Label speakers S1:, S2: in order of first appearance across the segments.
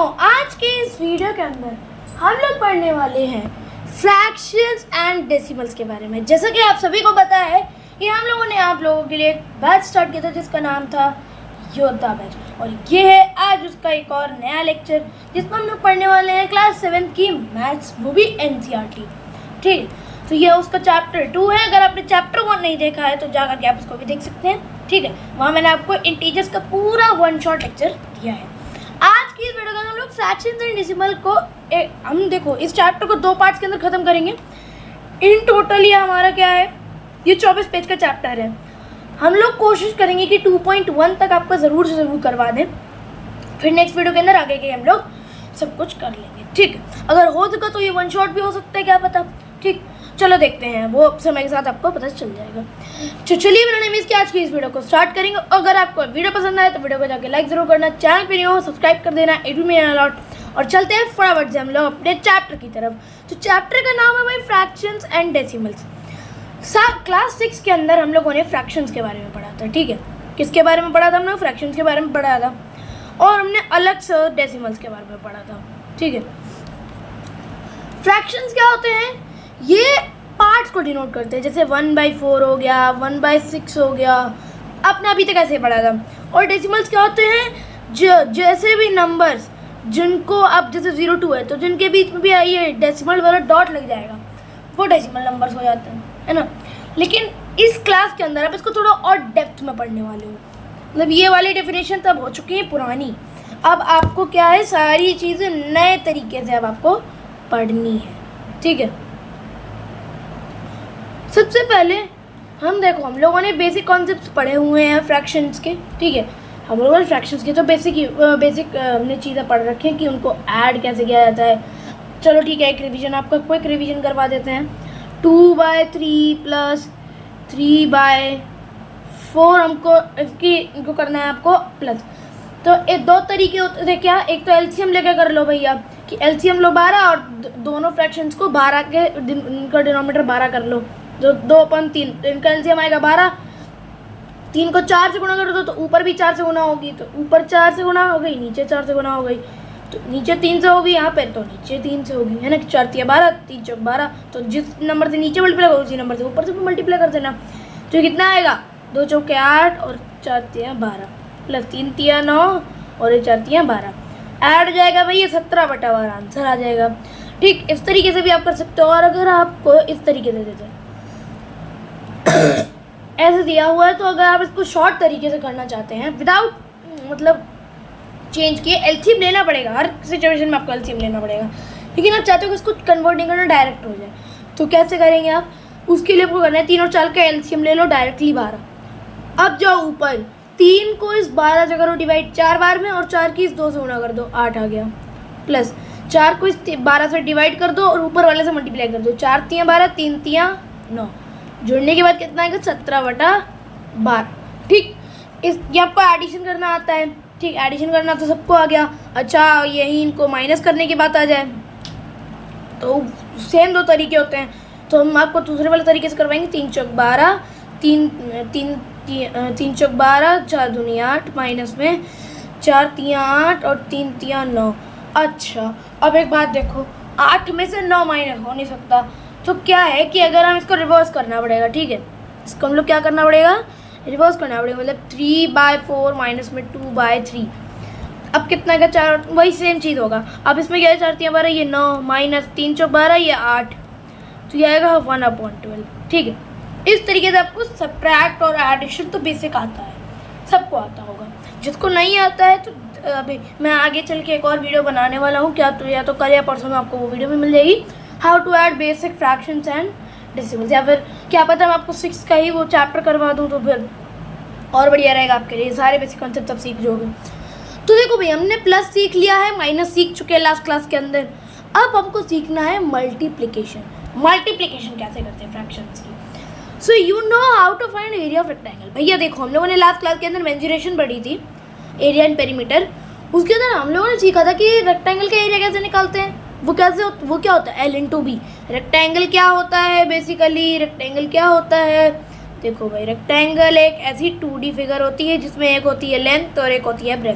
S1: आज के इस वीडियो के अंदर हम लोग पढ़ने वाले हैं फ्रैक्शंस एंड डेसिमल्स के बारे में। जैसा कि आप सभी को पता है कि हम लोगों ने आप लोगों के लिए एक बैच स्टार्ट किया था जिसका नाम था योद्धा बैच, और ये है आज उसका एक और नया लेक्चर जिसमें हम लोग पढ़ने वाले हैं क्लास 7 की मैथ्स, वो भी NCERT। ठीक, तो ये उसका चैप्टर 2 है। अगर आपने चैप्टर 1 नहीं देखा है तो जाकर के आप उसको भी देख सकते हैं। ठीक है, वहाँ मैंने आपको इंटीजर्स का पूरा 1 शॉट लेक्चर दिया है। आज की इस वीडियो में हम लोग फ्रैक्शंस एंड डेसिमल को हम देखो इस चैप्टर को 2 पार्ट्स के अंदर खत्म करेंगे। इन टोटल ये हमारा क्या है, ये 24 पेज का चैप्टर है। हम लोग कोशिश करेंगे कि 2.1 तक आपका ज़रूर से ज़रूर करवा दें, फिर नेक्स्ट वीडियो के अंदर आगे के हम लोग सब कुछ कर लेंगे। ठीक, अगर हो सका तो ये 1 शॉट भी हो सकता है, क्या पता। ठीक, चलो देखते हैं, वो समय के साथ आपको पता चल जाएगा। तो चलिए बिना टाइम वेस्ट किए आज की इस वीडियो को स्टार्ट करेंगे। अगर आपको वीडियो पसंद आए तो वीडियो को जाके लाइक जरूर करना, चैनल पे नहीं हो सब्सक्राइब कर देना, इट मी अलॉट। और चलते हैं फटाफट से हम लोग अपने चैप्टर की तरफ। तो चैप्टर का नाम है भाई फ्रैक्शंस एंड डेसिमल्स। क्लास 6 के अंदर हम लोगों ने फ्रैक्शंस के बारे में पढ़ा था। ठीक है, किसके बारे में पढ़ा था? हम लोग फ्रैक्शंस के बारे में पढ़ा था, और हमने अलग से डेसिमल्स के बारे में पढ़ा था। ठीक है, फ्रैक्शंस क्या होते हैं? ये पार्ट्स को डिनोट करते हैं, जैसे 1/4 हो गया, 1/6 हो गया, आपने अभी तक ऐसे पढ़ा था। और डेसिमल्स क्या होते हैं? जैसे भी नंबर्स जिनको आप जैसे 0 2 है तो जिनके बीच में भी ये डेसिमल वाला डॉट लग जाएगा वो डेसिमल नंबर्स हो जाते हैं, है ना। लेकिन इस क्लास के अंदर आप इसको थोड़ा और डेप्थ में पढ़ने वाले हो। मतलब ये वाली डेफिनेशन तब हो चुकी है पुरानी, अब आपको क्या है, सारी चीज़ें नए तरीके से अब आपको पढ़नी है। ठीक है, सबसे पहले हम लोगों ने बेसिक कॉन्सेप्ट्स पढ़े हुए हैं फ्रैक्शंस के। ठीक है, हम लोगों ने फ्रैक्शंस के तो बेसिक हमने चीज़ें पढ़ रखी हैं कि उनको ऐड कैसे किया जाता है। चलो ठीक है, एक रिवीजन आपका क्विक रिवीजन करवा देते हैं। 2/3 प्लस 3/4 हमको इनको करना है आपको प्लस। तो एक 2 तरीके होते थे क्या, एक तो एलसीएम लेके कर लो भैया कि एलसीएम लो 12 और दोनों फ्रैक्शंस को 12 के इनका डिनोमिनेटर 12 कर लो, जो 2/3 इनका एलसीएम आएगा 12। 3 को 4 से गुणा कर दो तो ऊपर भी 4 से गुणा होगी, तो ऊपर 4 से गुणा हो गई, नीचे 4 से गुणा हो गई, तो नीचे 3 से होगी यहाँ पे, तो नीचे 3 से होगी, है ना। 4 3 12, 3 4 12, तो जिस नंबर से नीचे मल्टीप्लाई करो उसी नंबर से ऊपर से भी मल्टीप्लाई कर देना। तो कितना आएगा, 2 चौके 8 और 4 3 12 प्लस 3 3 9 और 4 3 12 ऐड हो जाएगा भाई, ये 17/12 आंसर आ जाएगा। ठीक, इस तरीके से भी आप कर सकते हो। और अगर आपको इस तरीके से देते ऐसे दिया हुआ है, तो अगर आप इसको शॉर्ट तरीके से करना चाहते हैं विदाउट मतलब चेंज किए, एलसीएम लेना पड़ेगा, हर सिचुएशन में आपको एलसीएम लेना पड़ेगा। लेकिन आप चाहते हो कि इसको कन्वर्ट नहीं करना, डायरेक्ट हो जाए, तो कैसे करेंगे आप? उसके लिए आपको करना है 3 और 4 का एलसीएम ले लो डायरेक्टली 12। अब जाओ ऊपर, 3 को इस 12 से करो डिवाइड 4 बार में, और 4 की इस 2 से गुणा कर दो, 8 आ गया। प्लस 4 को इस 12 से डिवाइड कर दो और ऊपर वाले से मल्टीप्लाई कर दो, 4 3 12 3 3 9, जुड़ने के बाद कितना आएगा, 17/12। ठीक, ये आपको एडिशन करना आता है। ठीक, एडिशन करना तो सबको आ गया। अच्छा, यही इनको माइनस करने की बात आ जाए तो सेम 2 तरीके होते हैं, तो हम आपको दूसरे वाले तरीके से करवाएंगे। 3 चौक 12, 3 चौक 12, 4 दूनी 8, माइनस में 4 3 8 और 3 3 9। अच्छा, अब एक बात देखो, 8 में से 9 माइनस हो नहीं सकता, तो क्या है कि अगर हम इसको रिवर्स करना पड़ेगा। ठीक है, इसको हम लोग क्या करना पड़ेगा, रिवर्स करना पड़ेगा। मतलब 3/4 माइनस में 2/3, अब कितना का 4, वही सेम चीज़ होगा। अब इसमें क्या है, 4 3 12, ये 9 माइनस 3 चौक 12, ये 8, तो ये आएगा 1/12। ठीक है, इस तरीके से आपको सब्ट्रैक्ट और एडिशन तो बेसिक आता है, सबको आता होगा। जिसको नहीं आता है तो अभी मैं आगे चल के एक और वीडियो बनाने वाला हूँ, क्या तो या तो कल या परसों में आपको वो वीडियो भी मिल जाएगी, how to add basic fractions and decimals. या फिर क्या पता मैं आपको 6 का ही वो चैप्टर करवा दूँ, तो फिर और बढ़िया रहेगा आपके लिए, सारे बेसिक कॉन्सेप्ट आप सीख जाओगे। तो देखो भाई, हमने प्लस सीख लिया है, माइनस सीख चुके हैं लास्ट क्लास के अंदर। अब हमको सीखना है मल्टीप्लिकेशन। मल्टीप्लिकेशन कैसे करते हैं फ्रैक्शंस की। So you know how to find area of rectangle. भैया देखो, हम लोगों ने लास्ट क्लास के अंदर मेंसुरेशन पढ़ी थी, एरिया एंड पेरीमीटर। उसके अंदर हम लोगों ने सीखा था कि रेक्टेंगल का एरिया कैसे निकालते हैं। वो क्या होता है, L/B। रेक्टेंगल क्या होता है बेसिकली, रेक्टेंगल क्या होता है, देखो भाई, रेक्टेंगल एक ऐसी 2D फिगर होती है जिसमें एक होती है लेंथ और एक होती है ब्रेथ।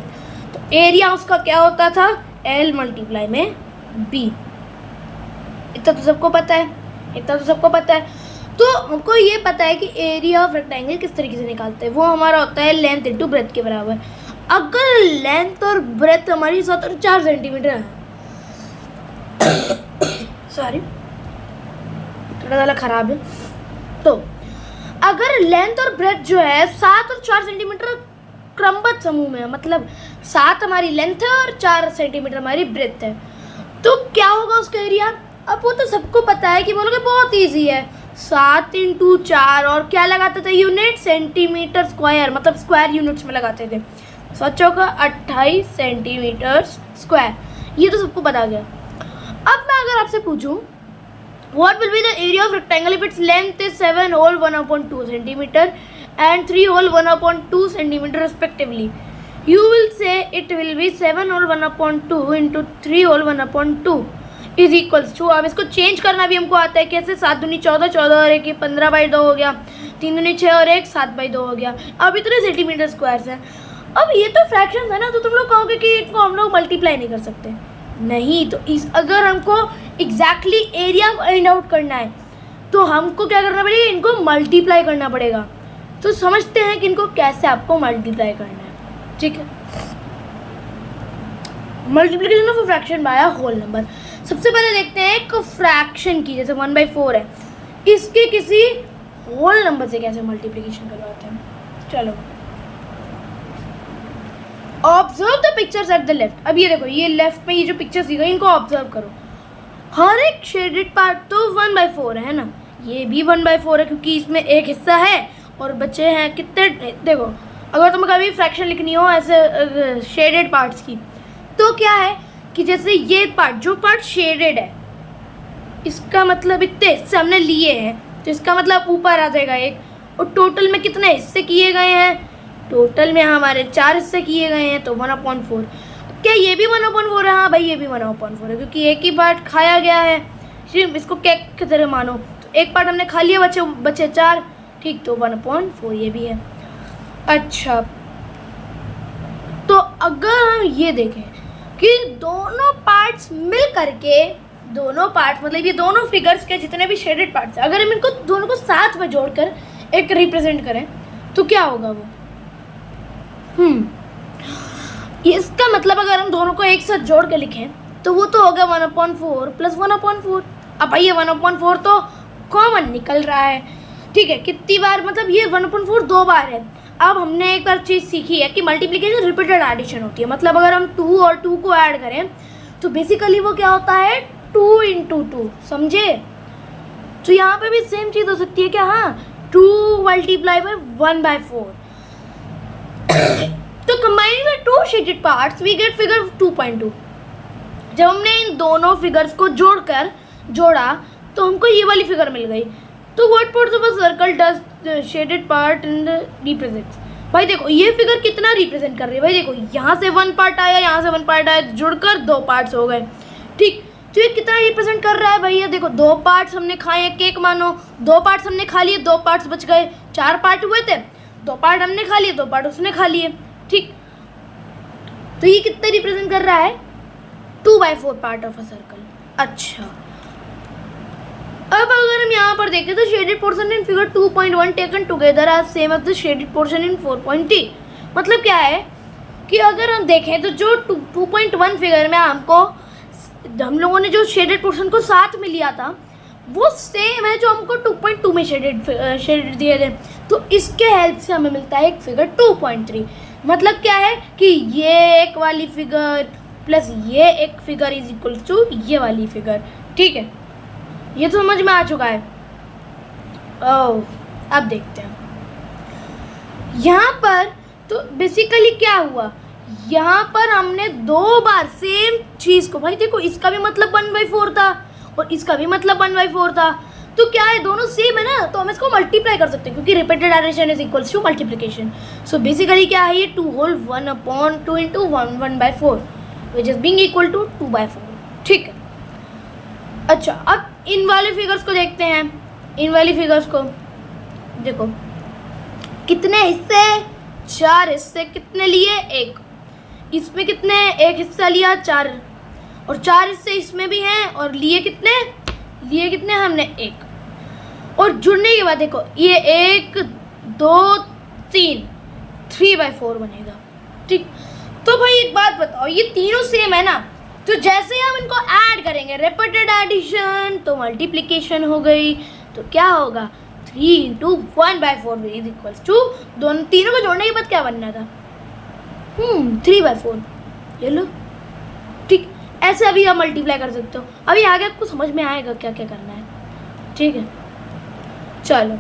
S1: तो एरिया उसका क्या होता था, L मल्टीप्लाई में B। इतना तो सबको पता है। तो हमको ये पता है कि एरिया ऑफ रेक्टेंगल किस तरीके से निकालते हैं। वो हमारा होता है लेंथ इंटू ब्रेथ के बराबर। अगर लेंथ और ब्रेथ हमारी 4 सेंटीमीटर है, सॉरी थोड़ा ज़्यादा खराब है, तो अगर लेंथ और ब्रेथ जो है 7 और 4 सेंटीमीटर क्रमबद्ध समूह में है, मतलब 7 हमारी लेंथ है और 4 सेंटीमीटर हमारी ब्रेथ है, तो क्या होगा उसका एरिया। अब वो तो सबको पता है कि बोलोगे बहुत ईजी है, 7 इंटू 4 और क्या लगाते थे यूनिट, सेंटीमीटर स्क्वायर, मतलब स्क्वायर यूनिट्स में लगाते थे। सोचो का 28 सेंटीमीटर स्क्वायर, ये तो सबको बता गया। अब मैं अगर आपसे पूछूं what will be the area of rectangle if its length is 7 whole 1/2 centimeter and 3 whole 1/2 centimeter respectively, you will say it will be 7 whole 1/2 into 3 whole 1/2 is equals to, अब इसको चेंज करना भी हमको आता है कैसे, 7 दूनी 14, 14 और 1 15/2 हो गया, 3 दूनी 6 और 1 7/2 हो गया। अब इतने सेंटीमीटर स्क्वायर हैं। अब ये तो फ्रैक्शंस है ना, तो तुम लोग कहोगे कि इनको हम लोग मल्टीप्लाई नहीं कर सकते। नहीं, तो इस अगर हमको एग्जैक्टली एरिया फाइंड आउट करना है तो हमको क्या करना पड़ेगा, इनको मल्टीप्लाई करना पड़ेगा। तो समझते हैं कि इनको कैसे आपको मल्टीप्लाई करना है। ठीक है, multiplication of fraction by a whole number. सबसे पहले देखते हैं एक फ्रैक्शन की, जैसे 1/4 है, इसके किसी होल नंबर से कैसे मल्टीप्लिकेशन करवाते हैं। चलो, observe the pictures at the left. अब ये देखो, ये लेफ्ट में ये जो पिक्चर्स दी गई इनको ऑब्जर्व करो। हर एक शेडेड पार्ट तो 1/4 है ना, ये भी 1/4 है क्योंकि इसमें एक हिस्सा है और बचे हैं कितने। देखो, अगर तुम्हें कभी फ्रैक्शन लिखनी हो ऐसे शेडेड पार्ट्स की, तो क्या है कि जैसे ये पार्ट, जो पार्ट शेडेड है, इसका मतलब इतने हिस्से हमने लिए हैं, तो इसका मतलब ऊपर आ जाएगा एक। और टोटल में कितने हिस्से किए गए हैं, टोटल में हमारे 4 हिस्से किए गए हैं, तो 1/4। क्या ये भी 1/4 है? हाँ भाई, ये भी 1/4 है क्योंकि एक ही पार्ट खाया गया है। सिर्फ इसको केक की तरह मानो, तो एक पार्ट हमने खा लिया, बचे 4, ठीक, तो 1/4 ये भी है। अच्छा, तो अगर हम ये देखें कि दोनों पार्ट्स मिल करके, दोनों पार्ट्स मतलब ये दोनों फिगर्स के जितने भी शेडेड पार्ट्स हैं, अगर हम इनको दोनों को साथ में जोड़कर एक रिप्रेजेंट करें तो क्या होगा वो। इसका मतलब अगर हम दोनों को एक साथ जोड़ के लिखें तो वो तो होगा 1/4 प्लस 1/4। अब भाई ये 1/4 तो कॉमन निकल रहा है, ठीक है। कितनी बार, मतलब ये 1/4 2 बार है। अब हमने एक बार चीज़ सीखी है कि मल्टीप्लिकेशन रिपीटेड एडिशन होती है, मतलब अगर हम 2 और 2 को ऐड करें तो बेसिकली वो क्या होता है, 2 इंटू 2, समझे। तो यहाँ पे भी सेम चीज़ हो सकती है क्या, हाँ, 2 मल्टीप्लाई बाय 1/4। तो combining the 2 shaded parts we get figure 2.2। जब हमने इन दोनों फिगर्स को जोड़ा तो हमको ये वाली फिगर मिल गई। तो what parts of a circle does shaded part in the represents. भाई देखो, ये फिगर कितना रिप्रेजेंट कर रही है। भाई देखो, यहाँ से 1 पार्ट आया, यहाँ से 1 पार्ट आया, जुड़कर 2 पार्ट्स हो गए, ठीक। तो ये कितना रिप्रेजेंट कर रहा है भैया। देखो, 2 पार्ट्स हमने खाए, केक मानो, 2 पार्ट्स हमने खा लिए, 2 पार्ट्स बच गए, 4 पार्ट हुए थे, 2 पार्ट हमने खा लिए, 2 पार्ट उसने खा लिए, ठीक। तो ये कितना रिप्रेजेंट कर रहा है, 2/4 पार्ट ऑफ अ सर्कल। अच्छा, अब अगर हम यहाँ पर देखें तो shaded portion in figure 2.1 taken together are same as the shaded portion in 4.3। मतलब क्या है कि अगर हम देखें तो जो 2.1 फिगर में हम लोगों ने जो शेडेड पोर्शन को साथ में लिया था वो सेम है जो हमको 2.2 में शेडेड दिए थे। तो इसके हेल्प से हमें मिलता है एक फिगर 2.3। मतलब क्या है कि ये एक वाली फिगर प्लस ये एक फिगर इज इक्वल टू ये वाली फिगर, ठीक है। ये तो समझ में आ चुका है। ओह, अब देखते हैं यहाँ पर। तो बेसिकली क्या हुआ, यहाँ पर हमने 2 बार सेम चीज़ को, भाई देखो, इसका भी मतलब 1/4 था और इसका भी मतलब 1/4 था। तो क्या है, दोनों सेम है ना, तो हम इसको मल्टीप्लाई कर सकते हैं क्योंकि repeated addition is equals to multiplication. So basically क्या है, ये 2 whole 1/2 into 1/4 which is being equal to 2/4, ठीक है। अच्छा, अब इन वाले फिगर्स को देखते हैं। इन वाली फिगर्स को देखो, कितने हिस्से, 4 हिस्से, कितने लिए, 1। इसमें कितने, 1 हिस्सा लिया, 4 और 4 हिस्से इसमें भी हैं, और लिए कितने हमने 1। और जुड़ने के बाद देखो ये 1 2 3 3/4 बनेगा। ठीक, तो भाई एक बात बताओ, ये तीनों सेम है ना, तो जैसे ही हम इनको ऐड करेंगे रिपीटेड एडिशन तो मल्टीप्लिकेशन हो गई, तो क्या होगा 3 × 1/4 इज इक्वल्स टू, दोनों तीनों को जोड़ने के बाद क्या बनना था 3/4। ये लो, ठीक, ऐसे अभी आप मल्टीप्लाई कर सकते हो। अभी आगे आपको समझ में आएगा क्या क्या करना है। ठीक है, चलो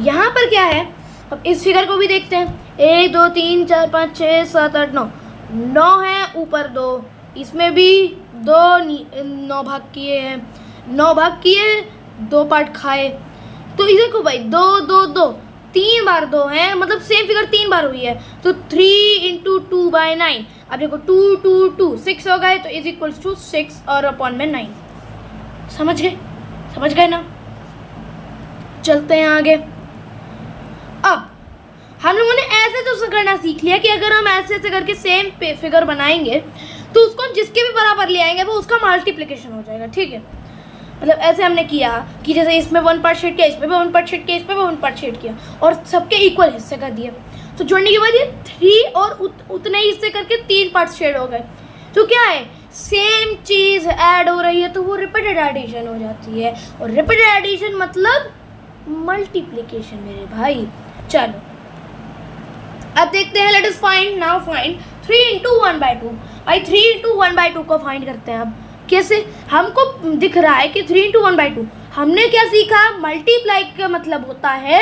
S1: यहाँ पर क्या है, अब इस फिगर को भी देखते हैं। 1 2 3 4 5 6 7 8 9 9 है, ऊपर 2, इसमें भी 2 9 भाग किए हैं, 9 भाग किए, 2 पार्ट खाए। तो इधर को भाई 2 2 2 3 बार 2 है, मतलब सेम फिगर 3 बार हुई है, तो 3 × 2/9। अब देखो 2 2 2 6 हो गए, तो इज इक्वल्स टू 6 और अपॉन में 9। समझ गए ना। चलते हैं आगे। अब हम लोगों ने ऐसे तो करना सीख लिया कि अगर हम ऐसे करके सेम फिगर बनाएंगे तो उसको जिसके भी बराबर ले आएंगे वो उसका मल्टीप्लिकेशन हो जाएगा। ठीक है, मतलब ऐसे हमने किया कि जैसे इसमें 1 पार्ट शेड किया, इसमें भी 1 पार्ट शेड किया, इसमें भी 1 पार्ट शेड किया, और सबके इक्वल हिस्से कर दिए। तो जोड़ने के बाद ये 3 और उतने ही हिस्से करके 3 पार्ट शेड हो गए। तो क्या है, सेम चीज़ ऐड हो रही है, तो वो रिपीटेड एडिशन हो जाती है, और रिपीटेड एडिशन मतलब मल्टीप्लिकेशन मेरे भाई। चलो अब देखते हैं, लेट अस फाइंड 3 × 1/2। भाई 3 × 1/2 को फाइंड करते हैं। अब कैसे, हमको दिख रहा है कि 3 × 1/2, हमने क्या सीखा, मल्टीप्लाई का मतलब होता है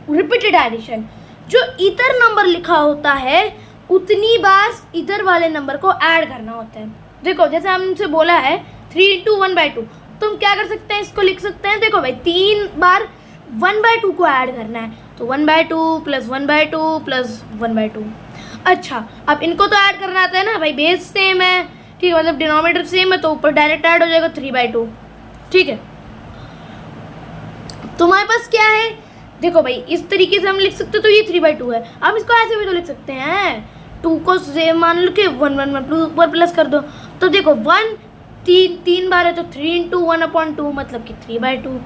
S1: रिपीटेड एडिशन। जो इधर नंबर लिखा होता है उतनी बार इधर वाले नंबर को ऐड करना होता है। देखो जैसे हमसे बोला है 3 × 1/2, तो हम क्या कर सकते हैं, इसको लिख सकते हैं। देखो भाई 3 बार 1/2 को ऐड करना है, तो 1/2 + 1/2 + 1/2। अच्छा, अब इनको तो ऐड करना आता है ना भाई, बेस सेम है, ठीक है, मतलब डिनोमिनेटर सेम है, तो ऊपर डायरेक्ट ऐड हो जाएगा 3/2। ठीक है, तुम्हारे पास क्या है, देखो भाई इस तरीके से हम लिख सकते, तो ये 3/2 है। हम इसको ऐसे भी तो लिख सकते हैं, 2 को सेम मान लो कि 1 1 1 ऊपर प्लस कर दो, तो देखो 1 3 बार है, तो 3 × 1/2 मतलब कि 3/2।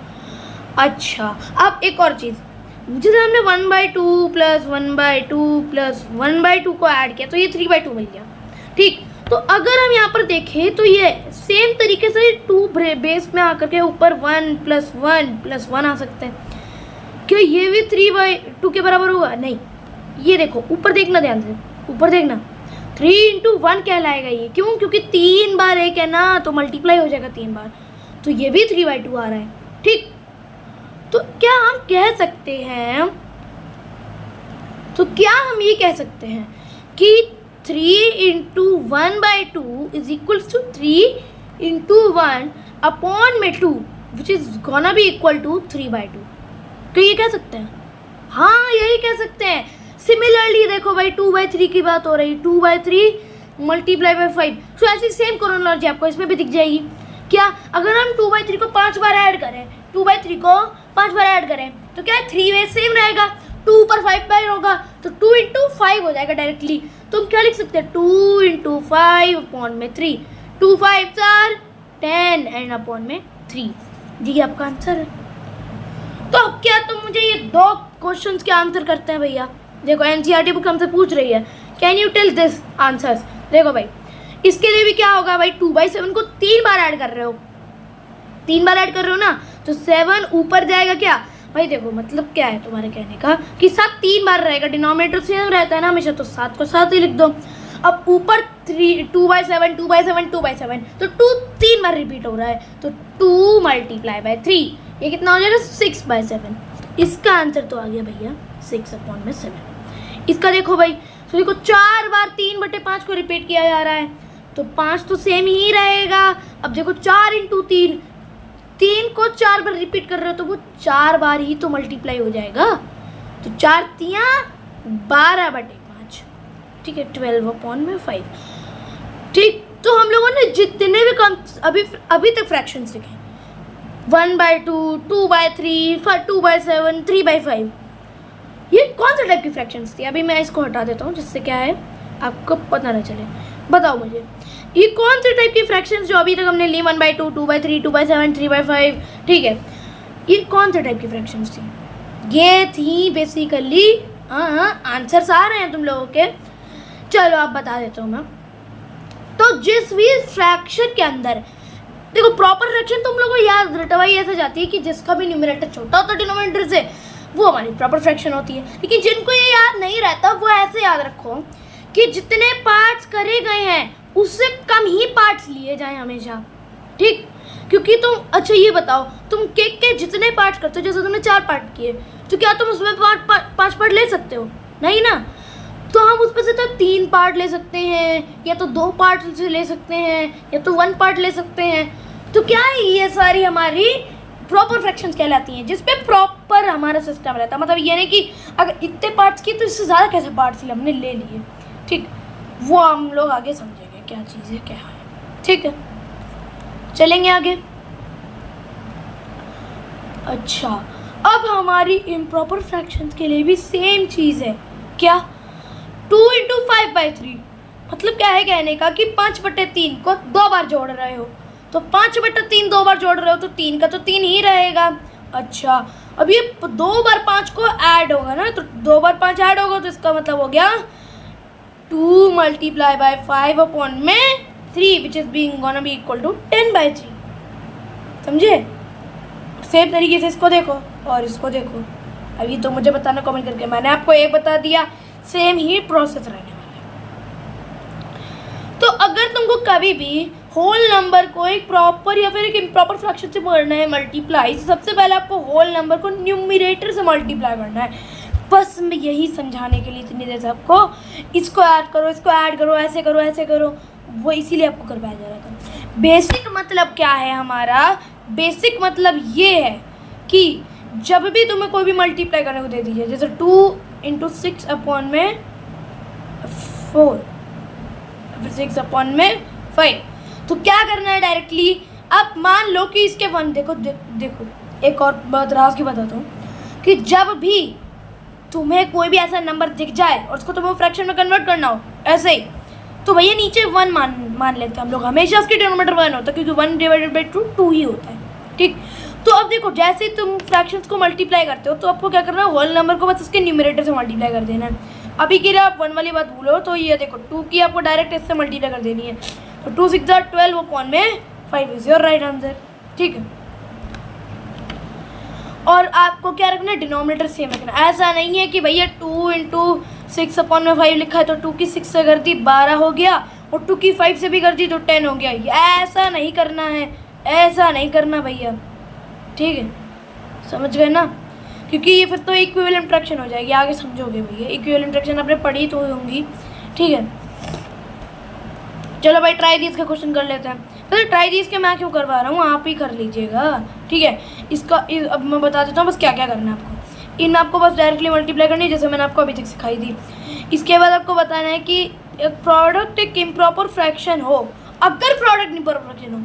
S1: अच्छा, अब एक और चीज़, जैसे हमने 1/2 + 1/2 + 1/2 को ऐड किया, तो ये 3/2 मिल गया। ठीक, तो अगर हम यहाँ पर देखें तो ये सेम तरीके से 2 बेस में आकर के ऊपर 1 + 1 + 1 आ सकते हैं। क्या ये भी 3/2 के बराबर होगा? नहीं, ये देखो ऊपर देखना, ध्यान से ऊपर देखना, 3 × 1 कहलाएगा ये। क्यों? क्योंकि 3 बार 1 है ना, तो मल्टीप्लाई हो जाएगा 3 बार, तो ये भी 3/2 आ रहा है। ठीक, तो क्या हम कह सकते हैं, कि 3 × 1/2 is equals to 3 × 1/2 which is gonna be equal to 3/2। तो ये कह सकते हैं, हाँ यही कह सकते हैं। सिमिलरली देखो भाई 2/3 की बात हो रही, 2/3 × 5, तो ऐसी सेम क्रोनोलॉजी आपको इसमें भी दिख जाएगी। क्या, अगर हम 2/3 को 5 बार ऐड करें, 2/3 को 5 बार ऐड करें, तो क्या है 3 वे सेम रहेगा, 2 ऊपर 5 बार होगा, तो 2 × 5 हो जाएगा डायरेक्टली। तो हम क्या लिख सकते हैं, 2 × 5/3, 2 5 4 10 एंड अपॉन में 3। जी आपका आंसर है। तो अब क्या तुम मुझे ये 2 क्वेश्चंस के आंसर करते हैं भैया। देखो एनसीईआरटी बुक हमसे पूछ रही है, can you tell this answers. देखो भाई इसके लिए भी क्या होगा भाई, 2/7 को 3 बार ऐड कर रहे हो, 3 बार ऐड कर रहे हो ना, तो 7 ऊपर जाएगा। क्या भाई, देखो मतलब क्या है तुम्हारे कहने का कि 7 3 बार रहेगा, डिनोमिनेटर सेम रहता है ना हमेशा, तो 7 को 7 ही लिख दो। अब ऊपर 2/7 2/7 2/7, तो 2 3 बार रिपीट हो रहा है, तो 2 × 3, ये कितना हो जाएगा 6/7। इसका आंसर तो आ गया भैया 6/7। इसका देखो भाई, तो देखो 4 बार 3/5 को रिपीट किया जा रहा है, तो 5 तो सेम ही रहेगा। अब देखो 4 × 3, 3 को 4 बार रिपीट कर रहे हो, तो वो 4 बार ही तो मल्टीप्लाई हो जाएगा, तो 4 × 12/5, ठीक है, 12/5। ठीक, तो हम लोगों ने जितने भी अभी तक फ्रैक्शन सीखे, 1/2 2/3 2/7 3/5, ये कौन सा टाइप की फ्रैक्शंस थी। अभी मैं इसको हटा देता हूँ, जिससे क्या है आपको पता ना चले। बताओ मुझे ये कौन से टाइप की फ्रैक्शंस जो अभी तक हमने ली 1/2, 2/3, 2/7, 3/5, ठीक है, ये कौन से टाइप की फ्रैक्शंस थी? ये थी बेसिकली, हाँ आंसर्स आ रहे हैं तुम लोगों के, चलो आप बता देता हूँ मैं। तो जिस भी फ्रैक्शन के अंदर देखो प्रॉपर फ्रैक्शन तुम लोगों को याद रटवाई ऐसे जाती है कि जिसका भी न्यूमरेटर छोटा होता है डिनोमिनेटर से वो हमारी प्रॉपर फ्रैक्शन होती है। लेकिन जिनको ये याद नहीं रहता वो ऐसे याद रखो कि जितने पार्ट्स करे गए हैं उससे कम ही पार्ट्स लिए जाएं हमेशा, ठीक? क्योंकि तुम अच्छा ये बताओ, तुम केक के जितने पार्ट्स करते हो, जैसे तुमने 4 पार्ट किए, तो क्या तुम उसमें 5 पार्ट ले सकते हो? नहीं ना। तो हम उसमें से तो 3 पार्ट ले सकते हैं, या तो 2 पार्ट से ले सकते हैं, या तो 1 पार्ट ले सकते हैं। तो क्या है, ये सारी हमारी प्रॉपर फ्रैक्शंस कहलाती हैं, जिस पे प्रॉपर हमारा सिस्टम रहता है। मतलब ये नहीं कि अगर इतने पार्ट्स किए तो इससे ज़्यादा कैसे पार्ट्स हमने ले लिए, ठीक? वो हम लोग आगे समझेंगे क्या चीज़ है क्या है, ठीक है? चलेंगे आगे। अच्छा, अब हमारी इम्प्रॉपर फ्रैक्शंस के लिए भी सेम चीज़ है। क्या? 2 × 5/3 मतलब क्या है कहने का कि 5/3 को 2 बार जोड़ रहे हो, तो 5/3 2 बार जोड़ रहे हो तो 3 का तो 3 ही रहेगा। अच्छा, अब ये 2 बार 5 को ऐड होगा ना, तो 2 बार 5 ऐड होगा तो इसका मतलब हो गया 2 × 5/3 which is being gonna be equal to 10/3। समझे? सेम तरीके से इसको देखो और इसको देखो। अभी तो मुझे बताना कमेंट करके, मैंने आपको एक बता दिया, सेम ही प्रोसेस रहने वाला है। तो अगर तुमको कभी भी होल नंबर को एक प्रॉपर या फिर एक इम्प्रॉपर फ्रैक्शन से करना है मल्टीप्लाई, सबसे पहले आपको होल नंबर को न्यूमरेटर से मल्टीप्लाई करना है। बस मैं यही समझाने के लिए इतनी देर से आपको इसको ऐड करो, इसको ऐड करो, ऐसे करो, ऐसे करो, वो इसीलिए आपको करवाया जा रहा था। बेसिक मतलब क्या है हमारा? बेसिक मतलब ये है कि जब भी तुम्हें कोई भी मल्टीप्लाई करने को दे दीजिए, जैसे 2 × 6/4, 6/5, तो क्या करना है डायरेक्टली? अब मान लो कि इसके 1 देखो एक और बात राज की बताता हूँ कि जब भी तुम्हें कोई भी ऐसा नंबर दिख जाए और उसको तुम्हें फ्रैक्शन में कन्वर्ट करना हो ऐसे ही, तो भैया नीचे 1 मान लेते हैं हम लोग। हमेशा उसकी डिनोमिनेटर 1 होता है क्योंकि 1/2 2 ही होता है, ठीक? तो अब देखो जैसे ही तुम फ्रैक्शंस को मल्टीप्लाई करते हो तो आपको क्या करना है? होल नंबर को बस उसके न्यूमरेटर से मल्टीप्लाई कर देना है। अभी के लिए आप 1 वाली बात भूलो, तो ये देखो 2 की आपको डायरेक्ट इससे मल्टीप्लाई कर देनी है, तो 2 × 6 = 12/5 इज योर राइट आंसर, ठीक है? और आपको क्या रखना है? डिनोमिनेटर सेम रखना। ऐसा नहीं है कि भैया 2 × 6/5 लिखा है तो 2 की 6 से कर दी 12 हो गया, और 2 की 5 से भी कर दी तो 10 हो गया। ऐसा नहीं करना है, ऐसा नहीं करना भैया, ठीक है? समझ गए ना? क्योंकि ये फिर तो इक्विवेलेंट फ्रैक्शन हो जाएगी, आगे समझोगे भैया। इक्विवेलेंट फ्रैक्शन आपने पढ़ी तो होंगी, ठीक है? चलो भाई ट्राई दीज का क्वेश्चन कर लेते हैं। तो ट्राई दीज के मैं क्यों करवा रहा हूँ, आप ही कर लीजिएगा, ठीक है? अब मैं बता देता हूँ बस क्या क्या करना है आपको। इन आपको बस डायरेक्टली मल्टीप्लाई करनी है, जैसे मैंने आपको अभी तक सिखाई थी। इसके बाद आपको बताना है कि प्रोडक्ट एक इम्प्रॉपर फ्रैक्शन हो। अगर प्रोडक्ट इम्प्रॉपर फ्रैक्शन हो,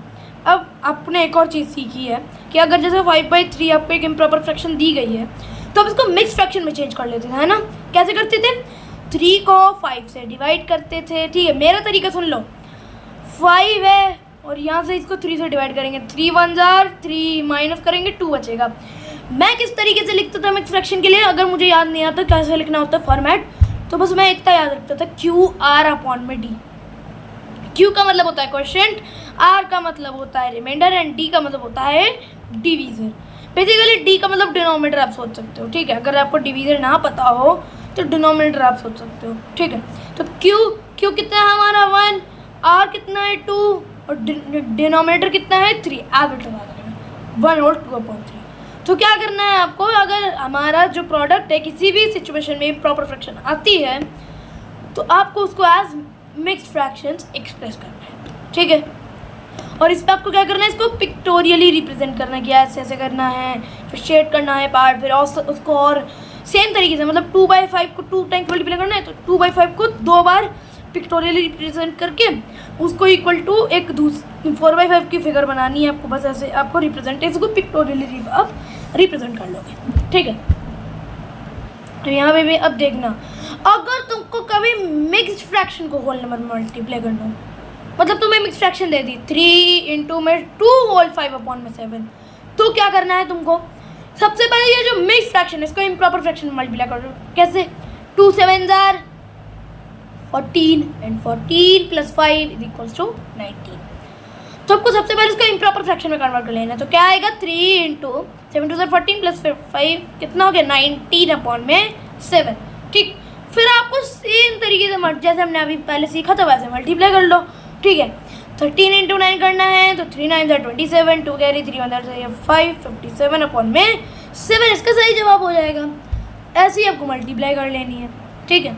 S1: अब आपने एक और चीज़ सीखी है कि अगर जैसे 5/3 आपको एक इम्प्रॉपर फ्रैक्शन दी गई है तो आप इसको मिक्स फ्रैक्शन में चेंज कर लेते थे, है ना? कैसे करते थे? 3 को 5 से डिवाइड करते थे, ठीक है? मेरा तरीका सुन लो, 5 है और यहाँ से इसको 3 से डिवाइड करेंगे, 3 × 1 = 3, माइनस करेंगे 2 बचेगा। मैं किस तरीके से लिखता था मिक्स फ्रैक्शन के लिए? अगर मुझे याद नहीं आता कैसे लिखना होता फॉर्मेट, तो बस मैं इतना याद रखता था QR/D। Q का मतलब होता है क्वोशिएंट, R का मतलब होता है रिमाइंडर एंड D का मतलब होता है डिवीज़र। बेसिकली D का मतलब डिनोमिनेटर आप सोच सकते हो, ठीक है? अगर आपको डिवीज़र ना पता हो तो डिनोमिनेटर आप सोच सकते हो, ठीक है? तो Q कितना है हमारा 1, R कितना है 2 और डिनोमिनेटर कितना है 3। एवरेज लगा देना 1 और 2/3। तो क्या करना है आपको? अगर हमारा जो प्रोडक्ट है किसी भी सिचुएशन में प्रॉपर फ्रैक्शन आती है तो आपको उसको एज मिक्स्ड फ्रैक्शंस एक्सप्रेस करना है, ठीक है? और इस पर आपको क्या करना है? इसको पिक्टोरियली रिप्रेजेंट करना है कि ऐसे ऐसे करना है, फिर शेड करना है पार्ट, फिर उसको और सेम तरीके से मतलब 2/5 को 2 टाइम्स मल्टीप्लाई करना है, तो 2/5 को 2 बार पिक्टोरियली रिप्रेजेंट करके उसको इक्वल टू एक 4/5 की फिगर बनानी है आपको। बस ऐसे आपको रिप्रेजेंटेशन को पिक्टोरियली आप रिप्रेजेंट कर लोगे, ठीक है? तो यहाँ पे भी अब देखना, अगर तुमको कभी मिक्स्ड फ्रैक्शन को होल नंबर में मल्टीप्लाई करना हो, मतलब तुम्हें मिक्स फ्रैक्शन दे दी 3 इंटू में 2 होल 5 अपॉन में 7, तो क्या करना है तुमको? सबसे पहले ये जो मिक्स फ्रैक्शन है इसको इम्प्रॉपर फ्रैक्शन में मल्टीप्लाई करो। कैसे? 2 7 जार 14 and 14 plus 5 is equals to 19। तो आपको सबसे पहले इसको इम्प्रॉपर फ्रैक्शन में कन्वर्ट कर लेना है। तो क्या आएगा? 3 इंटू 7 टू 14 प्लस 5 कितना हो गया? 19 अपॉन में 7। ठीक, फिर आपको सेम तरीके से जैसे हमने अभी पहले सीखा था वैसे मल्टीप्लाई कर लो। ठीक है, 13 इंटू 9 करना है तो 3 9 27, 2 कैरी 3 1 5, 57 अपॉन में 7 इसका सही जवाब हो जाएगा। ऐसे ही आपको मल्टीप्लाई कर लेनी है। ठीक है,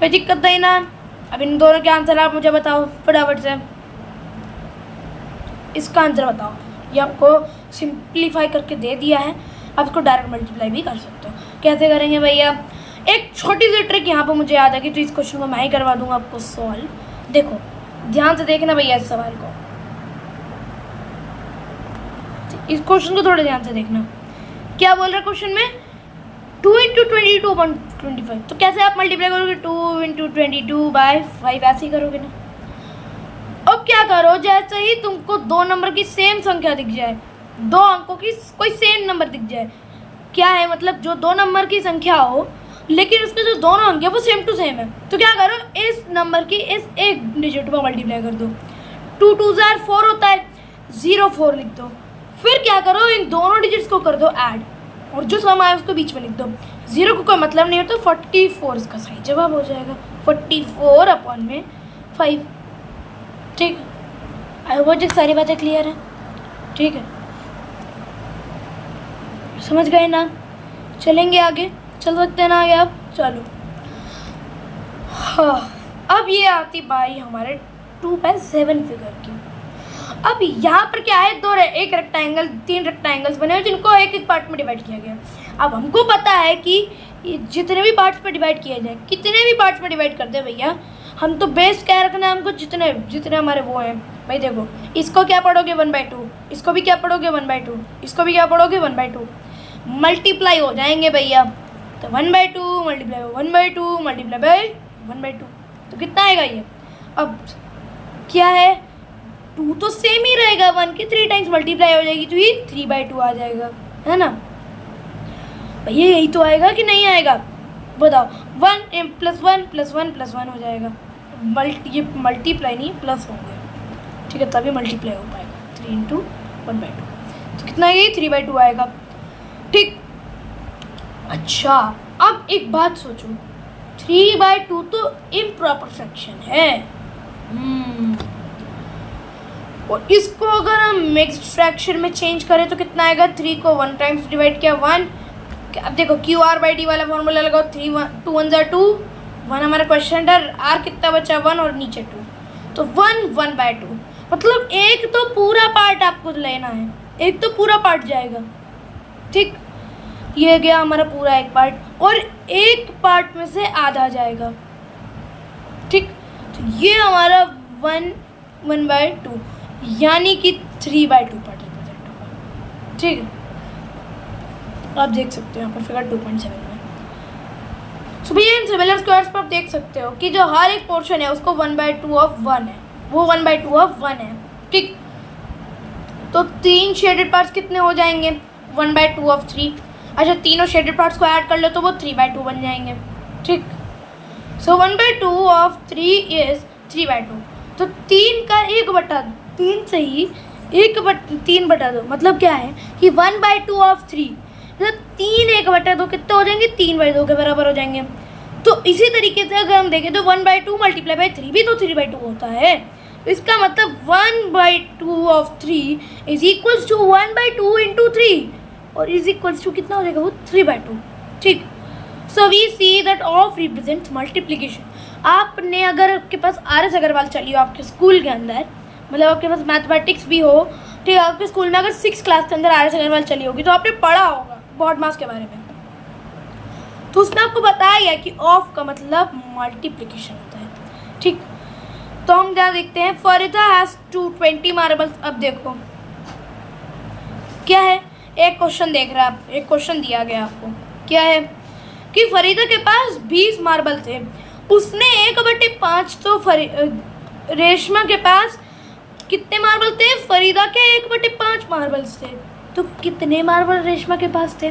S1: कोई दिक्कत नहीं ना। अब इन दोनों के आंसर आप मुझे बताओ फटाफट से। इसका आंसर बताओ। ये आपको सिंप्लीफाई करके दे दिया है, आप इसको डायरेक्ट मल्टीप्लाई भी कर सकते हो। कैसे करेंगे भैया? एक छोटी सी ट्रिक यहाँ पर मुझे याद है कि तो इस क्वेश्चन को मैं ही करवा दूंगा आपको सॉल्व। देखो ध्यान से देखना भैया इस सवाल को, इस क्वेश्चन को थोड़ा ध्यान से देखना। क्या बोल रहा है क्वेश्चन में? 2 इंटू 22 अपॉन 25। तो कैसे आप मल्टीप्लाई करोगे? 2 इंटू 22 बाय 5 ऐसे ही करोगे ना। अब क्या करो, जैसे ही तुमको दो नंबर की सेम संख्या दिख जाए, दो अंकों की कोई सेम नंबर दिख जाए, क्या है मतलब जो दो नंबर की संख्या हो लेकिन उसके जो दोनों अंक है वो सेम टू सेम है, तो क्या करो इस नंबर की इस एक डिजिट पर मल्टीप्लाई कर दो। 2 2 जार 4 होता है, 0 4 लिख दो। फिर क्या करो इन दोनों डिजिट्स को कर दो ऐड और जो सम आए उसको बीच में लिख दो। 0 को कोई मतलब नहीं होता, 44 इसका सही जवाब हो जाएगा। 44 अपॉन में 5। ठीक है, आई होप सारी बातें क्लियर है। ठीक है, समझ गए ना? चलेंगे आगे, चल सकते हैं ना आगे आप? चलो। हाँ, अब ये आती बारी हमारे 2/7 फिगर की। अब यहाँ पर क्या है? एक रेक्टेंगल, 3 रेक्टेंगल्स बने हैं जिनको एक एक पार्ट में डिवाइड किया गया। अब हमको पता है कि जितने भी पार्ट्स में डिवाइड किया जाए, कितने भी पार्ट्स में डिवाइड कर दे भैया, हम तो बेस क्या रखना है हमको? जितने हमारे वो हैं भाई। देखो इसको क्या पढ़ोगे? 1/2। इसको भी क्या पढ़ोगे? 1/2। इसको भी क्या पढ़ोगे? 1/2। मल्टीप्लाई हो जाएंगे भैया, तो 1/2 मल्टीप्लाई 1/2 मल्टीप्लाई बाय 1/2, तो कितना आएगा ये? अब क्या है? 2 तो सेम ही रहेगा, 1 की 3 टाइम्स मल्टीप्लाई हो जाएगी तो ये 3/2 आ जाएगा, है ना भैया? यही तो आएगा कि नहीं आएगा बताओ? 1 + 1 + 1 + 1 हो जाएगा। ये मल्टीप्लाई नहीं प्लस हो गया। ठीक है, तभी मल्टीप्लाई हो पाएगा। 3 × 1/2 तो कितना आएगा? 3/2 आएगा। ठीक, अच्छा अब एक बात सोचो, 3/2 तो इम्प्रॉपर फ्रैक्शन है। और इसको अगर हम मिक्स्ड फ्रैक्शन में चेंज करें तो कितना आएगा? 3 को 1 टाइम्स डिवाइड किया 1। अब देखो QR/D वाला फॉर्मूला लगाओ, 3 2 1 = 2, 1 हमारा क्वेश्चन है, R कितना बचा? 1 और नीचे 2, तो 1 1/2। मतलब एक तो पूरा पार्ट आपको लेना है, एक तो पूरा पार्ट जाएगा। ठीक, ये गया हमारा पूरा एक पार्ट और एक पार्ट में से आधा जाएगा। ठीक, तो ये हमारा 1/2 यानी कि 3/2 पार्ट रिप्रेजेंट होगा। ठीक है, आप देख सकते हो यहाँ पर फिगर 2.7 में। सो भैया इन सिमिलर स्क्वायर्स पर आप देख सकते हो कि जो हर एक पोर्शन है उसको 1/2 ऑफ 1 है, वो 1/2 ऑफ 1 है। ठीक, तो 3 शेडेड पार्ट्स कितने हो जाएंगे? 1/2 ऑफ 3। अच्छा, तीनों शेडेड पार्ट्स को ऐड कर लो तो वो 3/2 बन जाएंगे। ठीक, सो 1/2 ऑफ 3 इज 3/2। तो 3 का 1/3 से ही 1/3/2 मतलब क्या है कि 1/2 ऑफ 3, मतलब 3 1/2 कितने हो जाएंगे? 3/2 के बराबर हो जाएंगे। तो इसी तरीके से अगर हम देखें तो 1/2 मल्टीप्लाई बाई 3 भी तो 3/2 होता है। तो इसका मतलब 1/2 of 3 is equals to 1/2 into 3 और इज इक्वल्स टू कितना हो जाएगा? वो 3/2। ठीक, so we see that of represents multiplication. आपने अगर आपके पास RS अग्रवाल चली हो आपके स्कूल के अंदर, मतलब आपके पास मैथमेटिक्स भी हो, ठीक है, आपके स्कूल में अगर 6th क्लास के अंदर RS अग्रवाल चली होगी तो आपने पढ़ा होगा बॉड मास के बारे में। तो उसने आपको बताया गया कि ऑफ का मतलब मल्टीप्लिकेशन होता है। ठीक, तो हम क्या देखते हैं? Farida has 220 marbles. अब देखो क्या है, एक क्वेश्चन देख रहा है आप, एक क्वेश्चन दिया गया आपको, क्या है कि फरीदा के पास 20 मार्बल थे, उसने 1/5 तो रेशमा के पास कितने मार्बल थे? फरीदा के 1/5 मार्बल्स थे। तो कितने मार्बल रेशमा के पास थे?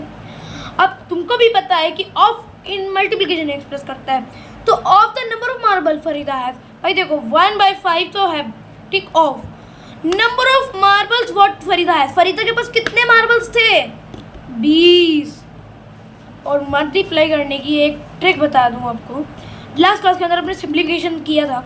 S1: अब तुमको भी पता है कि ऑफ इन मल्टीप्लिकेशन एक्सप्रेस करता है, तो of the number of marble Farida है, भाई देखो 1/5 तो है, ठीक, of number of marbles what Farida है, फरीदा के पास कितने मार्बल्स थे? 20। और मल्टीप्लाई करने की एक ट्रिक बता दूं आपको, लास्ट क्लास के अंदर अपने सिंप्लीफिकेशन किया था,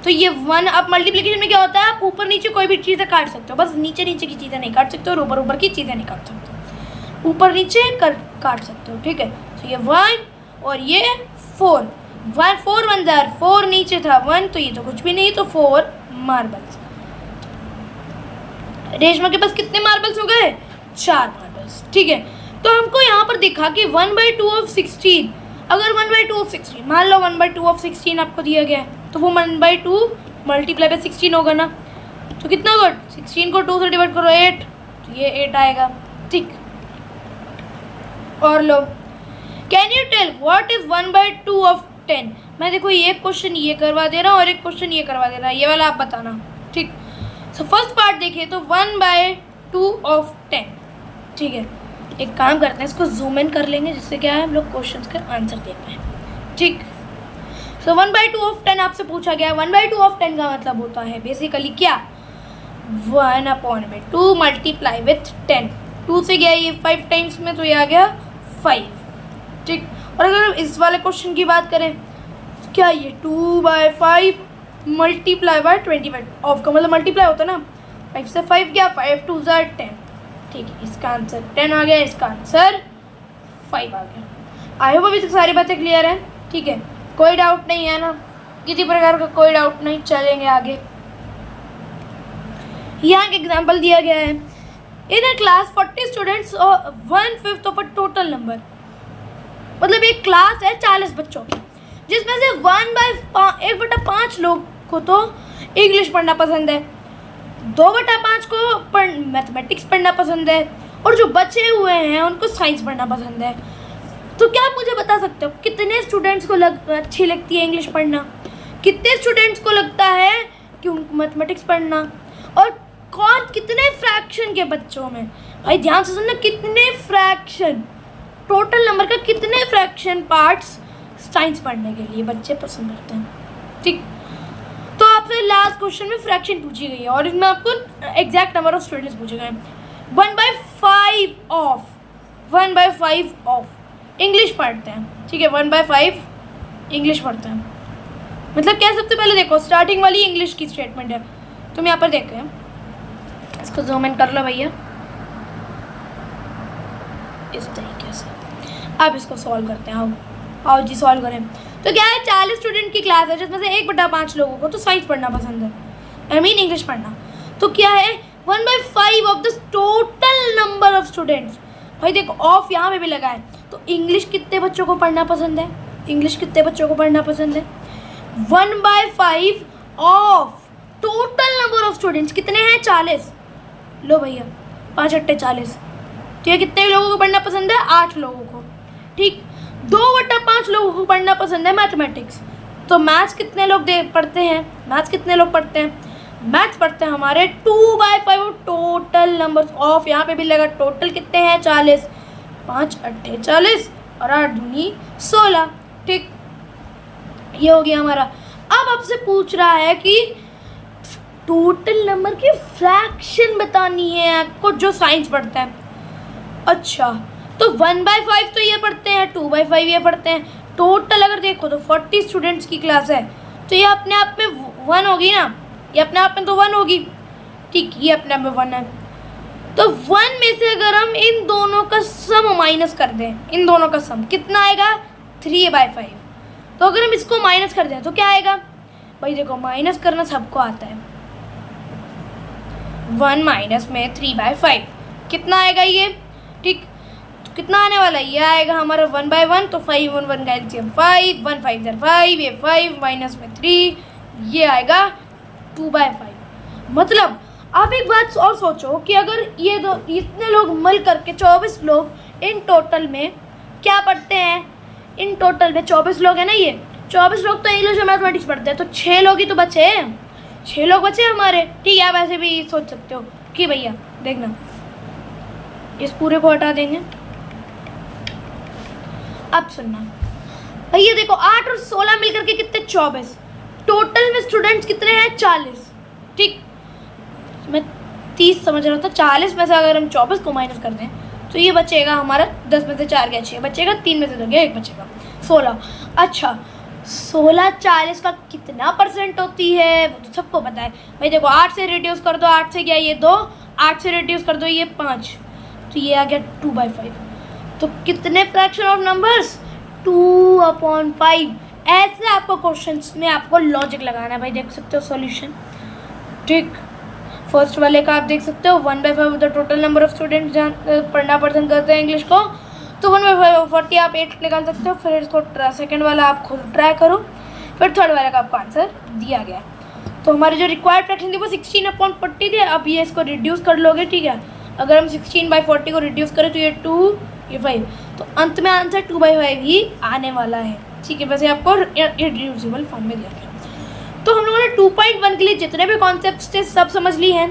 S1: तो ये 1, अब मल्टीप्लिकेशन में क्या होता है, आप ऊपर नीचे कोई भी चीज़ें काट सकते हो, बस नीचे नीचे की चीज़ें नहीं काट सकते और ऊपर ऊपर की चीज़ें नहीं काट सकते, ऊपर नीचे काट सकते हो, ठीक है। तो ये 1 और ये 4, 4 1 जार 4, नीचे था 1, तो ये तो कुछ भी नहीं, तो 4 मार्बल्स। रेशमा के पास कितने मार्बल्स हो गए? 4 मार्बल्स, ठीक है। तो हमको यहाँ पर दिखा कि 1/2 ऑफ 16, अगर 1/2 ऑफ 16 मान लो 1/2 ऑफ 16 आपको दिया गया है, तो वो 1/2 मल्टीप्लाई बाय 16 होगा ना, तो कितना होगा? 16 को 2 से डिवाइड करो 8, तो ये 8 आएगा, ठीक। और लो, can you tell what is 1/2 of 10? मैं देखो ये क्वेश्चन ये करवा दे रहा हूँ और एक क्वेश्चन ये करवा दे रहा है, ये वाला आप बताना, ठीक। सो फर्स्ट पार्ट देखिए तो 1/2 ऑफ 10, ठीक है। एक काम करते हैं, इसको जूम इन कर लेंगे, जिससे क्या है हम लोग क्वेश्चंस का आंसर दे पाएँ, ठीक। सो 1/2 ऑफ 10 आपसे पूछा गया है। 1/2 ऑफ 10 का मतलब होता है बेसिकली क्या? 1/2 मल्टीप्लाई विथ 10, 2 से गया ये 5 टाइम्स में, तो ये आ गया 5, ठीक। और अगर हम इस वाले क्वेश्चन की बात करें, तो क्या ये 2/5 मल्टीप्लाई बाय 25, ऑफ का मतलब मल्टीप्लाई होता है ना, 5 से 5 गया, 5 2 ज़ा 10, ठीक है। इसका आंसर 10 आ गया, इसका आंसर 5 आ गया। आई होप अभी तक सारी बातें क्लियर हैं, ठीक है, कोई डाउट नहीं है ना, किसी प्रकार का कोई डाउट नहीं, चलेंगे आगे। यहाँ एक एग्जाम्पल दिया गया है, इन अ क्लास 40 स्टूडेंट्स और 1/5 ऑफ अ टोटल नंबर, मतलब एक क्लास है 40 बच्चों की, जिसमें से 1/5 लोग को तो इंग्लिश पढ़ना पसंद है, 2/5 को मैथमेटिक्स पढ़ना पसंद है, और जो बचे हुए हैं उनको साइंस पढ़ना पसंद है। तो क्या आप मुझे बता सकते हो कितने स्टूडेंट्स को अच्छी लगती है इंग्लिश पढ़ना, कितने स्टूडेंट्स को लगता है कि उनको मैथमेटिक्स पढ़ना, और कितने फ्रैक्शन के बच्चों में, भाई ध्यान से सुनना, कितने फ्रैक्शन, टोटल नंबर का कितने फ्रैक्शन पार्ट्स साइंस पढ़ने के लिए बच्चे पसंद करते हैं, ठीक। तो आपसे लास्ट क्वेश्चन में फ्रैक्शन पूछी गई है और इसमें आपको एग्जैक्ट नंबर ऑफ स्टूडेंट्स पूछे गए हैं। 1/5 ऑफ इंग्लिश पढ़ते हैं, ठीक है, 1/5 इंग्लिश पढ़ते हैं, मतलब क्या, सबसे पहले देखो स्टार्टिंग वाली इंग्लिश की स्टेटमेंट है, तुम यहाँ पर देखो, इसको जूम इन कर लो भैया, इस तरीके से। अब इसको सॉल्व करते हैं, आओ जी सॉल्व करें। तो क्या है, 40 स्टूडेंट की क्लास है, जिसमें से 1/5 लोगों को तो साइंस पढ़ना पसंद है, आई मीन इंग्लिश पढ़ना। तो क्या है, 1/5 of the total number of students, भाई देखो ऑफ यहाँ पे भी लगा है, तो इंग्लिश कितने बच्चों को पढ़ना पसंद है, इंग्लिश कितने बच्चों को पढ़ना पसंद है, 1/5 of total number of students कितने हैं, 40, लो भैया 5 8 40, तो ये कितने लोगों को पढ़ना पसंद है, 8 लोगों को, ठीक। 2/5 लोगों को पढ़ना पसंद है मैथमेटिक्स, तो मैथ्स कितने लोग पढ़ते हैं, मैथ्स कितने लोग पढ़ते हैं, मैथ्स पढ़ते हैं हमारे 2/5 ऑफ टोटल नंबर्स ऑफ, यहाँ पे भी लगा टोटल कितने हैं 40, 5 8 40 और 8 दूनी 16, ठीक, ये हो गया हमारा। अब आपसे पूछ रहा है कि टोटल नंबर की फ्रैक्शन बतानी है आपको जो साइंस पढ़ता है। अच्छा, तो 1/5 तो ये पढ़ते हैं, 2/5 ये पढ़ते हैं, टोटल अगर देखो तो 40 स्टूडेंट्स की क्लास है, तो ये अपने आप में 1 होगी ना, ये अपने आप में तो 1 होगी, ठीक, ये अपने आप में 1 है। तो 1 में से अगर हम इन दोनों का सम माइनस कर दें, इन दोनों का सम कितना आएगा, 3/5। तो अगर हम इसको माइनस कर दें तो क्या आएगा, भाई देखो माइनस करना सबको आता है, 1 माइनस में 3/5 कितना आएगा ये, ठीक, तो कितना आने वाला है, ये आएगा हमारा 1/1, तो 5 1 1 का एलसीएम 5, 1 5 ज़र 5, ये 5 माइनस में 3, ये आएगा 2/5। मतलब आप एक बात और सोचो कि अगर ये इतने लोग मिल करके 24 लोग इन टोटल में क्या पढ़ते हैं, इन टोटल में 24 लोग हैं ना, ये 24 लोग तो इंग्लिश और मैथमेटिक्स पढ़ते हैं, तो 6 लोग ही तो बचे हैं, 6 लोग बचे हमारे। ठीक है, आप ऐसे भी सोच सकते हो कि भैया देखना, इस पूरे को हटा देंगे। अब सुनना भैया, देखो 8 और 16 मिलकर के कितने 24, टोटल में स्टूडेंट्स कितने हैं 40। ठीक, मैं 30 समझ रहा था, 40 में से अगर हम 24 को माइनस कर दें तो ये बचेगा हमारा 10 में से 4 गया 6 बचेगा, 3 में से 2 गया 1 बचेगा 16। अच्छा 16 40 का कितना परसेंट होती है वो तो सबको पता है भाई। देखो 8 से रिड्यूस कर दो, 8 से गया ये 2, 8 से रिड्यूस कर दो ये 5, तो ये आ गया 2/5। तो कितने फ्रैक्शन ऑफ नंबर्स 2/5। ऐसे आपको क्वेश्चंस में आपको लॉजिक लगाना है भाई। देख सकते हो सॉल्यूशन। ठीक, फर्स्ट वाले का आप देख सकते हो 1/5 the total number of students जहाँ पढ़ना पसंद करते हैं इंग्लिश को, तो 1/5 40 आप 8 निकाल सकते हो। फिर इसको सेकंड वाला आप खुद ट्राई करो, फिर थर्ड वाले का आपको आंसर दिया गया। तो हमारी जो रिक्वायर्ड फ्रैक्शन थी वो 16/40 थी। अब ये इसको रिड्यूस कर लोगे। ठीक है, अगर हम 16/40 को रिड्यूस करें तो ये 2 ये 5, तो अंत में आंसर 2/5 ही आने वाला है। ठीक है, वैसे आपको इरिड्यूसिबल फॉर्म में दिया गया। तो हम लोगों ने 2.1 के लिए जितने भी कॉन्सेप्ट्स थे सब समझ ली हैं।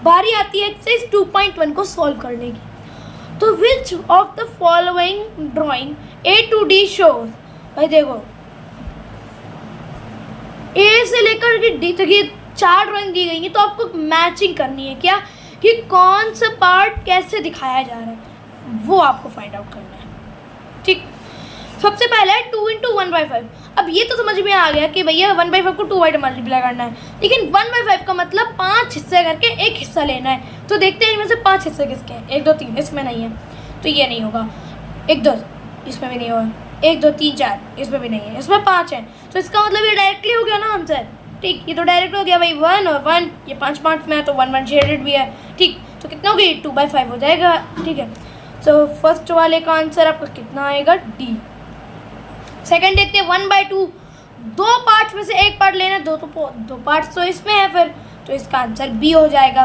S1: बारी आती है एक्सरसाइज 2.1 को सॉल्व करने की। तो which of the following drawing A to D shows, भाई देखो A से लेकर के D तक ये 4 ड्राइंग दी गई है, तो आपको मैचिंग करनी है क्या कि कौन सा पार्ट कैसे दिखाया जा रहा है, वो आपको फाइंड आउट करना है। ठीक, सबसे पहले है 2 × 1/5। अब ये तो समझ में आ गया कि भैया 1/5 को 2 बाई मल्टीप्लाई करना है, लेकिन 1/5 का मतलब 5 हिस्से करके एक हिस्सा लेना है। तो देखते हैं इनमें से 5 हिस्से किसके हैं। 1 2 3 इसमें नहीं है तो ये नहीं होगा, 1 2 इसमें भी नहीं होगा, 1 2 3 4 इसमें भी नहीं है, इसमें 5 है। तो इसका मतलब ये डायरेक्टली हो गया ना आंसर। ठीक, ये तो डायरेक्ट हो गया भाई 1 और 1, ये 5 पार्ट में है तो 1 1 शेडेड भी है। ठीक, तो कितना हो गया 2/5 हो जाएगा। ठीक है, तो फर्स्ट वाले का आंसर आपका कितना आएगा D। सेकंड देखते हैं 1/2, 2 पार्ट्स में से एक पार्ट लेना है, दो पार्ट्स तो इसमें है फिर, तो इसका आंसर B हो जाएगा।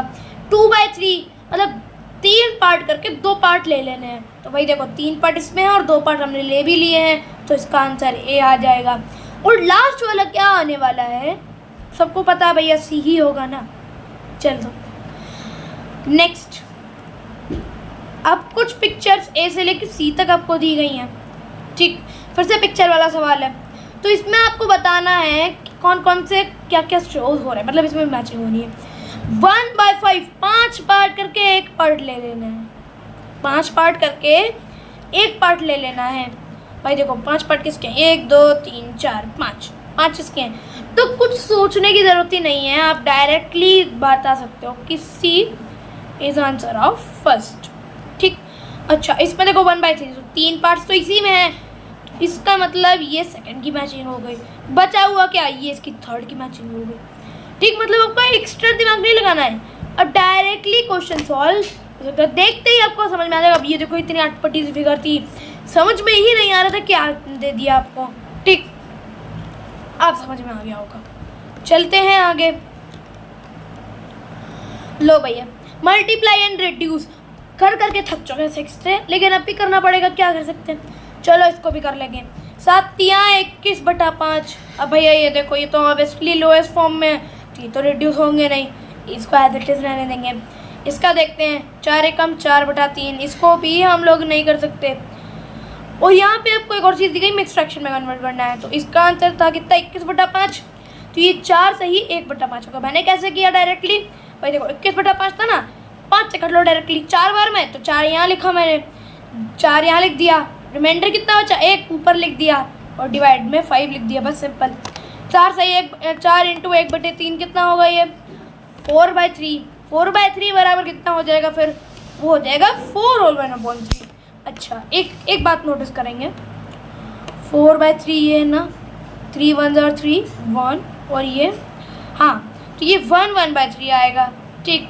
S1: 2/3 मतलब 3 पार्ट करके 2 पार्ट ले लेने हैं, तो भाई देखो 3 पार्ट इसमें है और 2 पार्ट हमने ले भी लिए हैं, तो इसका आंसर A आ जाएगा। और लास्ट वाला क्या आने वाला है सबको पता है भैया, C ही होगा ना। चलो नेक्स्ट, अब कुछ पिक्चर्स A से लेकर C तक आपको दी गई हैं। ठीक, फिर से पिक्चर वाला सवाल है, तो इसमें आपको बताना है कि कौन कौन से क्या क्या शोज हो रहे हैं, मतलब इसमें मैचिंग होनी है। 1/5 5 पार्ट करके एक पार्ट ले लेना है, 5 पार्ट करके एक पार्ट ले लेना है। भाई देखो 5 पार्ट किसके हैं, 1 2 3 4 5 इसके हैं, तो कुछ सोचने की ज़रूरत ही नहीं है, आप डायरेक्टली बता सकते हो कि C is answer of first. ठीक, अच्छा इसमें देखो 1/3 तो 3 पार्ट्स तो इसी में है, इसका मतलब ये सेकंड की मैचिंग हो गई। बचा हुआ क्या, ये इसकी थर्ड की मैचिंग हो गई। ठीक, मतलब आपको एक्स्ट्रा दिमाग नहीं लगाना है, अब डायरेक्टली क्वेश्चन सॉल्व देखते ही आपको समझ में आ जाएगा। अब ये देखो इतनी अटपटी सी फिगर थी, समझ में ही नहीं आ रहा था क्या दे दिया आपको। ठीक, आप समझ में आ गया होगा। चलते हैं आगे। लो भैया, मल्टीप्लाई एंड रिड्यूस कर करके थक चुके हैं 6 से, लेकिन अब भी करना पड़ेगा, क्या कर सकते हैं। चलो इसको भी कर लेंगे। 7 × 21/5। अब भैया ये देखो ये तो ऑब्वियसली लोएस्ट फॉर्म में है, तो ये तो रिड्यूस होंगे नहीं, इसको एज इट इज रहने देंगे। इसका देखते हैं 4 × 4/3, इसको भी हम लोग नहीं कर सकते। और यहाँ पे आपको एक और चीज़ दी गई, मिक्स फ्रैक्शन में कन्वर्ट करना है, तो इसका आंसर था कितना 21/5, तो ये 4 सही 1/5 होगा। मैंने कैसे किया डायरेक्टली, भाई देखो 21/5 था ना, 5 से कट लो डायरेक्टली 4 बार में, तो 4 यहाँ लिखा मैंने, 4 यहाँ लिख दिया, रिमाइंडर कितना बचा 1 ऊपर लिख दिया और डिवाइड में 5 लिख दिया, बस सिंपल। 4 सही 4 × 1/3 कितना होगा ये 4/3। 4/3 बराबर कितना हो जाएगा फिर, वो हो जाएगा 4/3। अच्छा एक बात नोटिस करेंगे, 4/3 ये है ना, 3 1 और 3 1 और ये, हाँ तो ये 1/3 आएगा। ठीक,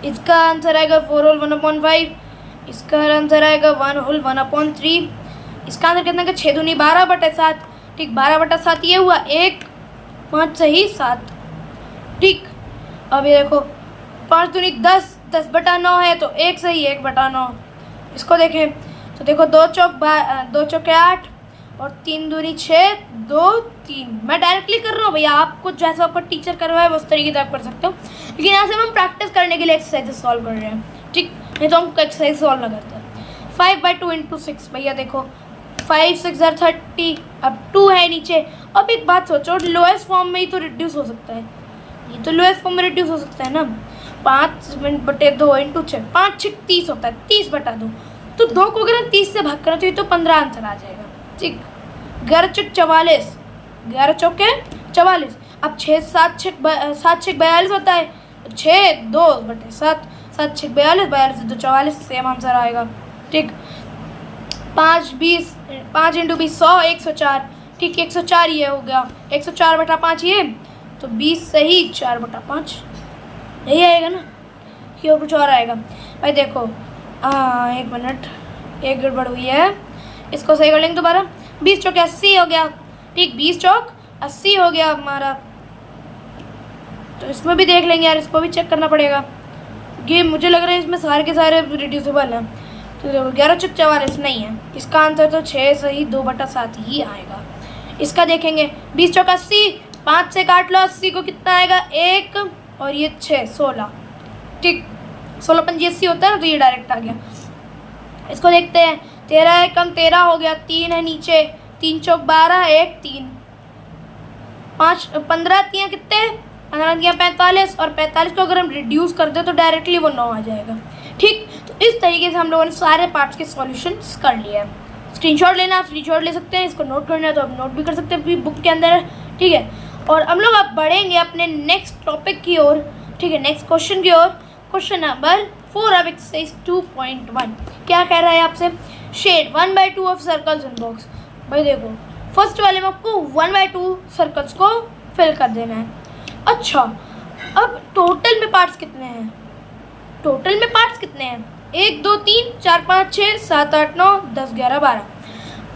S1: इसका आंसर आएगा 4/1/5, इसका आंसर आएगा 1/1/3। इसका आंसर कितना का 6 दूनी 12/7। ठीक, 12/7 ये हुआ 1 5 सही 7। ठीक, अब ये देखो 5 दूनी 10 10/9 है, तो 1 सही 1/9। इसको देखें तो देखो 2 चौके 8 और 3 दूनी 6, 2 3। मैं डायरेक्टली कर रहा हूँ भैया, आपको जैसा आपको टीचर करवाए उस तरीके से आप कर सकते हो, लेकिन यहाँ से हम प्रैक्टिस करने के लिए एक्सरसाइज सॉल्व कर रहे हैं, ठीक। नहीं तो हम एक्सरसाइज सॉल्व ना करते। 5/2 × 6 भैया देखो 5 6 30, अब 2 है नीचे। अब एक बात सोचो, लोएस्ट फॉर्म में ही तो रिड्यूस हो सकता है, ये तो लोएस्ट फॉर्म में रिड्यूस हो सकता है ना। 5/2 × 6, 5 6 30 होता है, 30/2। तो 2 को अगर हम 30 से भाग करें तो ये तो 15 आंसर आ जाएगा, ठीक। 11 चौक 44, 11 चौके 44। अब 6 7 6 42 होता है, 6 2/7, 7 6 42, 42 से 2 44, सेम आंसर आएगा, ठीक। 5 20, 5 × 20 100, 104, ठीक। 104 ये हो गया, 104/5 ये, तो 20 सही 4/5 यही आएगा ना, ये और कुछ और आएगा भाई। देखो 1 मिनट, एक गड़बड़ हुई है, इसको सही कर लेंगे दोबारा। 20 चौके 80 हो गया, ठीक। 20 चौक 80 हो गया हमारा। तो इसमें भी देख लेंगे यार, इसको भी चेक करना पड़ेगा, ये मुझे लग रहा है इसमें सारे के सारे रिड्यूसिबल हैं। तो देखो 11 चौक 44 नहीं है, इसका आंसर तो 6 सही 2/7 ही आएगा। इसका देखेंगे 20 चौक 80, 5 से काट लो 80 को, कितना आएगा 1 और ये 6 16, ठीक। 16 5 80 होता है ना, तो ये डायरेक्ट आ गया। इसको देखते हैं, 13 है कम 13 हो गया, 3 है नीचे, 3 चौक 12, 1 3, 5 15 तियाँ कितने, 15 तियाँ 45, और 45 को अगर हम रिड्यूस कर दें तो डायरेक्टली वो 9 आ जाएगा, ठीक। तो इस तरीके से हम लोगों ने सारे पार्ट्स के सॉल्यूशंस कर लिए हैं। स्क्रीनशॉट लेना आप स्क्रीनशॉट ले सकते हैं, इसको नोट करना है तो आप नोट भी कर सकते हैं अपनी बुक के अंदर, ठीक है। और हम लोग अब बढ़ेंगे अपने नेक्स्ट टॉपिक की ओर, ठीक है, नेक्स्ट क्वेश्चन की ओर। क्वेश्चन नंबर 4 ऑफ एक्सरसाइज 2.1 क्या कह रहा है आपसे, shade 1/2 of circles in box. भाई देखो फर्स्ट वाले में आपको 1/2 सर्कल्स को फिल कर देना है। अच्छा, अब टोटल में पार्ट्स कितने हैं, 1 2 3 4 5 6 7 8 9 10 11 12।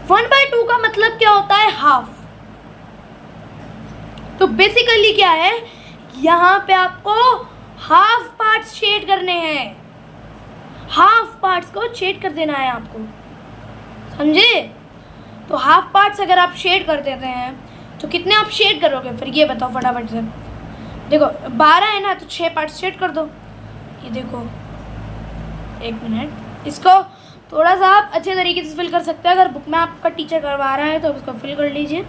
S1: 1/2 का मतलब क्या होता है, हाफ। तो बेसिकली क्या है, यहाँ पे आपको हाफ पार्ट्स शेड करने हैं, हाफ पार्ट्स को शेड कर देना है आपको, समझे। तो हाफ पार्ट्स अगर आप शेड कर देते हैं तो कितने आप शेड करोगे फिर, ये बताओ फटाफट से। देखो 12 है ना, तो 6 पार्ट्स शेड कर दो। ये देखो 1 मिनट, इसको थोड़ा सा आप अच्छे तरीके से फिल कर सकते हैं। अगर बुक में आपका टीचर करवा रहा है तो इसको फिल कर लीजिए,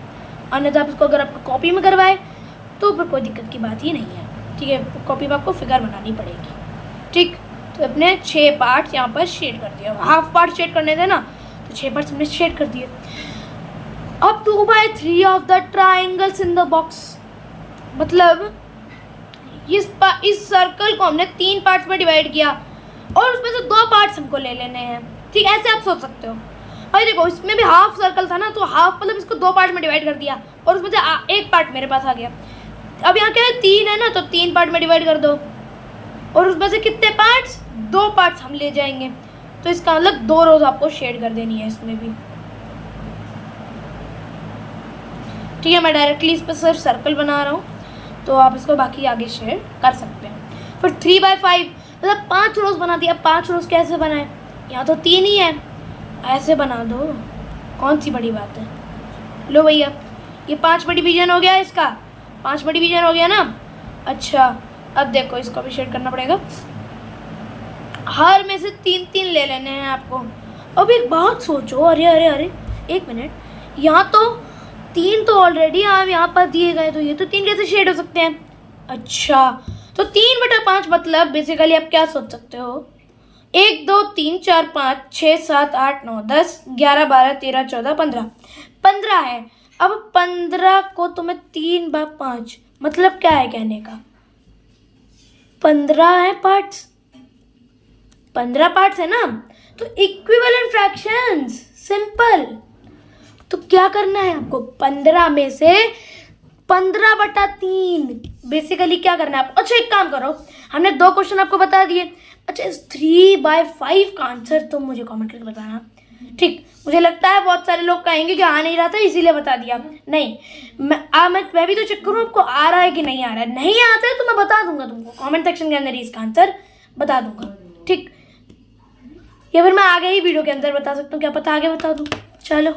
S1: अन्यथा आप इसको अगर आपको कॉपी में करवाए तो फिर कोई दिक्कत की बात ही नहीं है, ठीक है। कॉपी में आपको फिगर बनानी पड़ेगी, ठीक। तो अपने 6 पार्ट्स यहाँ पर शेड कर दिया, हाफ पार्ट शेड करने थे ना, तो 6 पार्ट्स हमने शेड कर दिए। अब 2/3 of the triangles in the box, मतलब इस सर्कल को हमने 3 पार्ट्स में डिवाइड किया और उसमें से 2 पार्ट्स हमको ले लेने हैं, ठीक। ऐसे आप सोच सकते हो। भाई देखो इसमें भी हाफ सर्कल था ना, तो हाफ मतलब इसको 2 पार्ट में डिवाइड कर दिया और उसमें से 1 पार्ट मेरे पास आ गया। अब यहाँ क्या है, 3 है ना, तो 3 पार्ट में डिवाइड कर दो और उसमें से कितने पार्ट्स, 2 पार्ट्स हम ले जाएंगे। तो इसका मतलब 2 रोज आपको शेड कर देनी है इसमें भी, ठीक है। मैं डायरेक्टली इस पर सिर्फ सर्कल बना रहा हूँ, तो आप इसको बाकी आगे शेड कर सकते हैं। फिर 3/5 मतलब 5 रोज बना दिया। 5 रोज कैसे बनाए, यहाँ तो 3 ही है, ऐसे बना दो, कौन सी बड़ी बात है। लो भैया ये 5वां डिवीजन हो गया, इसका 5वां डिवीजन हो गया ना। अच्छा अब देखो इसको भी शेड करना पड़ेगा, हर में से 3 ले लेने हैं आपको। अब एक बात सोचो, अरे अरे अरे 1 मिनट, यहाँ तो 3 तो ऑलरेडी आप यहाँ पर दिए गए, तो ये तो 3 कैसे शेड हो सकते हैं। अच्छा तो 3/5 मतलब बेसिकली आप क्या सोच सकते हो, 1 2 3 4 5 6 7 8 9 10 11 12 13 14 15 15 है। अब 15 को तुम्हें 3/5 मतलब क्या है कहने का, 15 है पार्ट्स, 15 पार्ट्स है ना, तो इक्विवेलेंट फ्रैक्शंस, सिंपल। तो क्या करना है आपको, 15 में से 15/3 बेसिकली क्या करना है आपको। अच्छा एक काम करो, हमने 2 क्वेश्चन आपको बता दिए। अच्छा इस 3/5 का आंसर तुम मुझे कमेंट करके बताना, ठीक। मुझे लगता है बहुत सारे लोग कहेंगे कि आ नहीं रहा था इसीलिए बता दिया, नहीं मैं भी तो चेक करूँ आपको आ रहा है कि नहीं आ रहा है। नहीं आता है तो मैं बता दूंगा तुमको, कमेंट सेक्शन के अंदर ही इसका आंसर बता दूंगा, ठीक। या फिर मैं आगे ही वीडियो के अंदर बता सकता हूँ, क्या पता आगे बता दूँ। चलो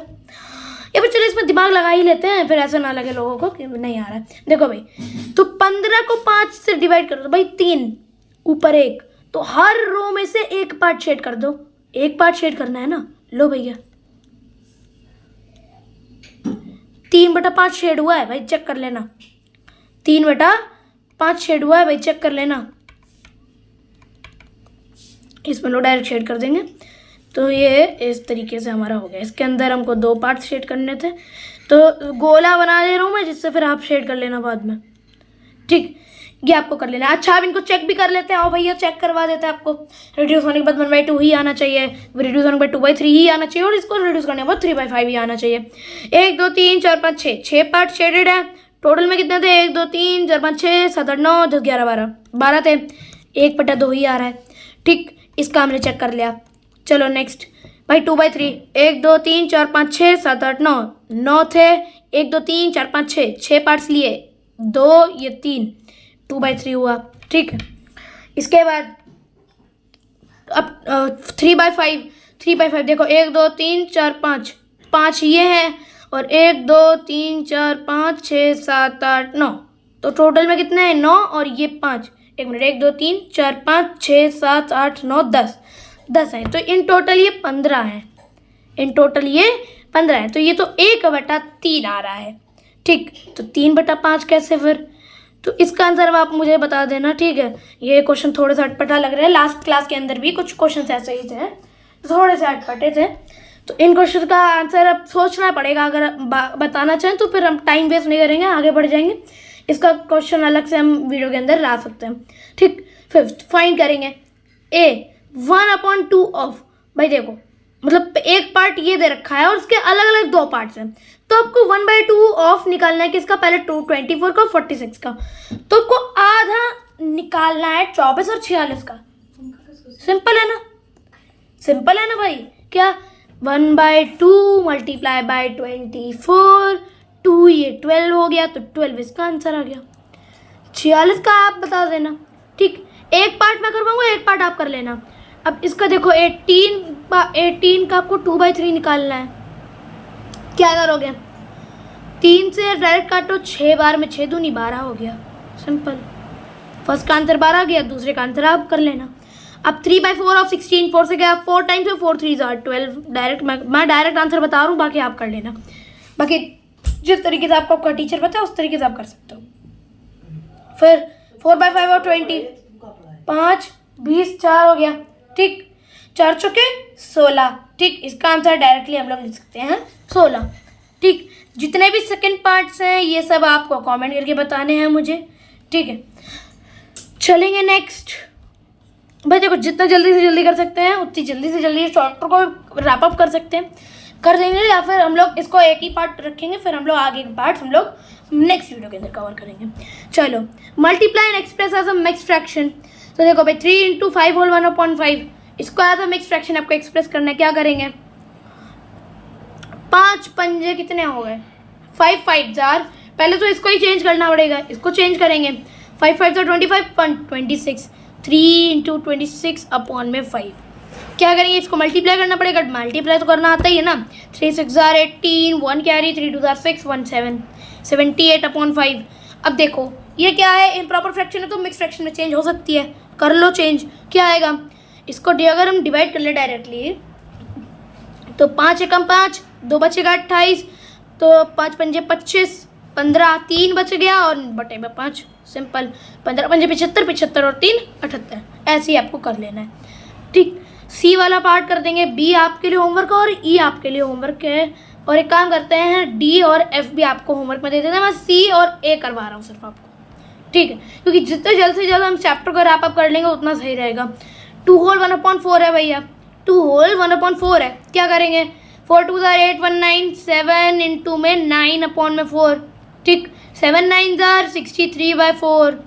S1: या फिर चलो इसमें दिमाग लगा ही लेते हैं, फिर ऐसा ना लगे लोगों को कि नहीं आ रहा है। देखो भाई, तो 15 को 5 से डिवाइड कर दो भाई, 3 ऊपर 1, तो हर रो में से एक पार्ट शेड कर दो। एक पार्ट शेड करना है ना, लो भैया 3/5 शेड हुआ है भाई, चेक कर लेना। 3/5 शेड हुआ है भाई, चेक कर लेना। इसमें लो डायरेक्ट शेड कर देंगे। तो ये इस तरीके से हमारा हो गया। इसके अंदर हमको 2 पार्ट शेड करने थे, तो गोला बना दे रहा हूँ मैं, जिससे फिर आप शेड कर लेना बाद में। ठीक, ये आपको कर लेना। अच्छा आप इनको चेक भी कर लेते हैं। आओ भैया चेक करवा देते हैं आपको। रिड्यूस होने के बाद 1/2 ही आना चाहिए, रिड्यूस होने के बाद 2/3 ही आना चाहिए, और इसको रिड्यूस करने के बाद 3/5 ही आना चाहिए। 1 2 3 4 5 6 पार्ट शेडेड है। टोटल में कितने थे? 1 2 3 4 5 6 7 8 9 10 11 12 थे। 1/2 ही आ रहा है। ठीक, इसका हमने चेक कर लिया। चलो नेक्स्ट भाई 2/3। 1 2 3 4 5 6 7 8 9 9 थे। 1 2 3 4 5 6 पार्ट्स लिए, 2 ये 3, 2/3 हुआ। ठीक है, इसके बाद अब 3/5। 3/5 देखो 1 2 3 4 5, 5 ये है, और 1 2 3 4 5 6 7 8 9, तो टोटल में कितने हैं? 9 और ये 5। 1 मिनट, 1 2 3 4 5 6 7 8 9 10 है। तो इन टोटल ये 15 है। इन टोटल ये 15 है। तो ये तो 1/3 आ रहा है। ठीक, तो 3/5 कैसे फिर? तो इसका आंसर अब आप मुझे बता देना। ठीक है, ये क्वेश्चन थोड़े से अटपटा लग रहा है। लास्ट क्लास के अंदर भी कुछ क्वेश्चन ऐसे ही थे, थोड़े से अटपटे थे। तो इन क्वेश्चन का आंसर अब सोचना पड़ेगा। अगर बताना चाहें तो फिर हम टाइम वेस्ट नहीं करेंगे, आगे बढ़ जाएंगे। इसका क्वेश्चन अलग से हम वीडियो के अंदर ला सकते हैं। ठीक, फिफ्थ फाइंड करेंगे ए 1/2 ऑफ। भाई देखो, मतलब एक पार्ट ये दे रखा है और उसके अलग अलग 2 पार्ट्स हैं, तो आपको 1/2 ऑफ निकालना है किसका? पहले 24 का, 46 का। तो आपको आधा निकालना है 24 और 46 का। सिंपल है ना? सिंपल है ना भाई? क्या 1/2 मल्टीप्लाई बाय 24, 2 ये 12 हो गया, तो 12 इसका आंसर आ गया। 46 का आप बता देना। ठीक, एक पार्ट मैं करवाऊंगा, एक पार्ट आप कर लेना। अब इसका देखो 18 का आपको 2/3 निकालना है। क्या करोगे? 3 से डायरेक्ट काटो, 6 बार में 6 दूनी 12 हो गया। सिंपल, फर्स्ट का आंसर 12 गया, दूसरे का आंसर आप कर लेना। अब 3/4 ऑफ 16, 4 से गया 4 टाइम्स, 4 3 12। डायरेक्ट मैं डायरेक्ट आंसर बता रहा हूँ, बाकी आप कर लेना। बाकी जिस तरीके से आपका टीचर बताया उस तरीके से आप कर सकते हो। फिर 4/5 और 20, 5 20 4 हो गया। ठीक, 4 चौके 16। ठीक, इसका आंसर डायरेक्टली हम लोग लिख सकते हैं 16। ठीक, जितने भी सेकंड पार्ट्स हैं ये सब आपको कमेंट करके बताने हैं मुझे। ठीक है, चलेंगे नेक्स्ट। भाई देखो, जितना जल्दी से जल्दी कर सकते हैं उतनी जल्दी से जल्दी चैप्टर को रैप अप कर सकते हैं, कर देंगे। या फिर हम लोग इसको एक ही पार्ट रखेंगे, फिर हम लोग आगे के पार्ट हम लोग नेक्स्ट वीडियो के अंदर कवर करेंगे। चलो, multiply and express as a mixed fraction. तो देखो भाई 3 × 5 होल 1/5, इसको एज अ मिक्स्ड फ्रैक्शन आपको एक्सप्रेस करना है। क्या करेंगे? 5 पंजे कितने हो गए? 5 5 जार। पहले तो इसको ही चेंज करना पड़ेगा, इसको चेंज करेंगे। 5 5 25 26। 3 × 26/5। क्या करेंगे? इसको मल्टीप्लाई करना पड़ेगा। मल्टीप्लाई तो करना आता ही है ना। 3 6 जार 18, 1 कैरी, 3 2 जार 6, 1 7, 78/5। अब देखो ये क्या है? इम्प्रॉपर फ्रैक्शन है तो मिक्स फ्रैक्शन में चेंज हो सकती है, कर लो चेंज। क्या आएगा? इसको अगर हम डिवाइड कर ले डायरेक्टली, तो 5 एकम 5, 2 बचेगा 28, तो 5 पंजे 25, 15, 3 बच गया और बटे में 5। सिंपल, 15 पंजे 75, 75 और 3 78। ऐसे ही आपको कर लेना है। ठीक, सी वाला पार्ट कर देंगे। बी आपके लिए होमवर्क और ई आपके लिए होमवर्क है। और एक काम करते हैं, डी और एफ भी आपको होमवर्क में दे देते हैं। मैं सी और ए करवा रहा हूँ सिर्फ आपको। ठीक है, क्योंकि जितने जल्द से जल्द हम चैप्टर को रैप अप कर लेंगे उतना सही रहेगा। 2 होल 1/4 है भैया, 2 होल 1/4 है। क्या करेंगे? 4 2 8 1 9, 7 इंटू में 9/4। ठीक, 7 9 जार 63/4।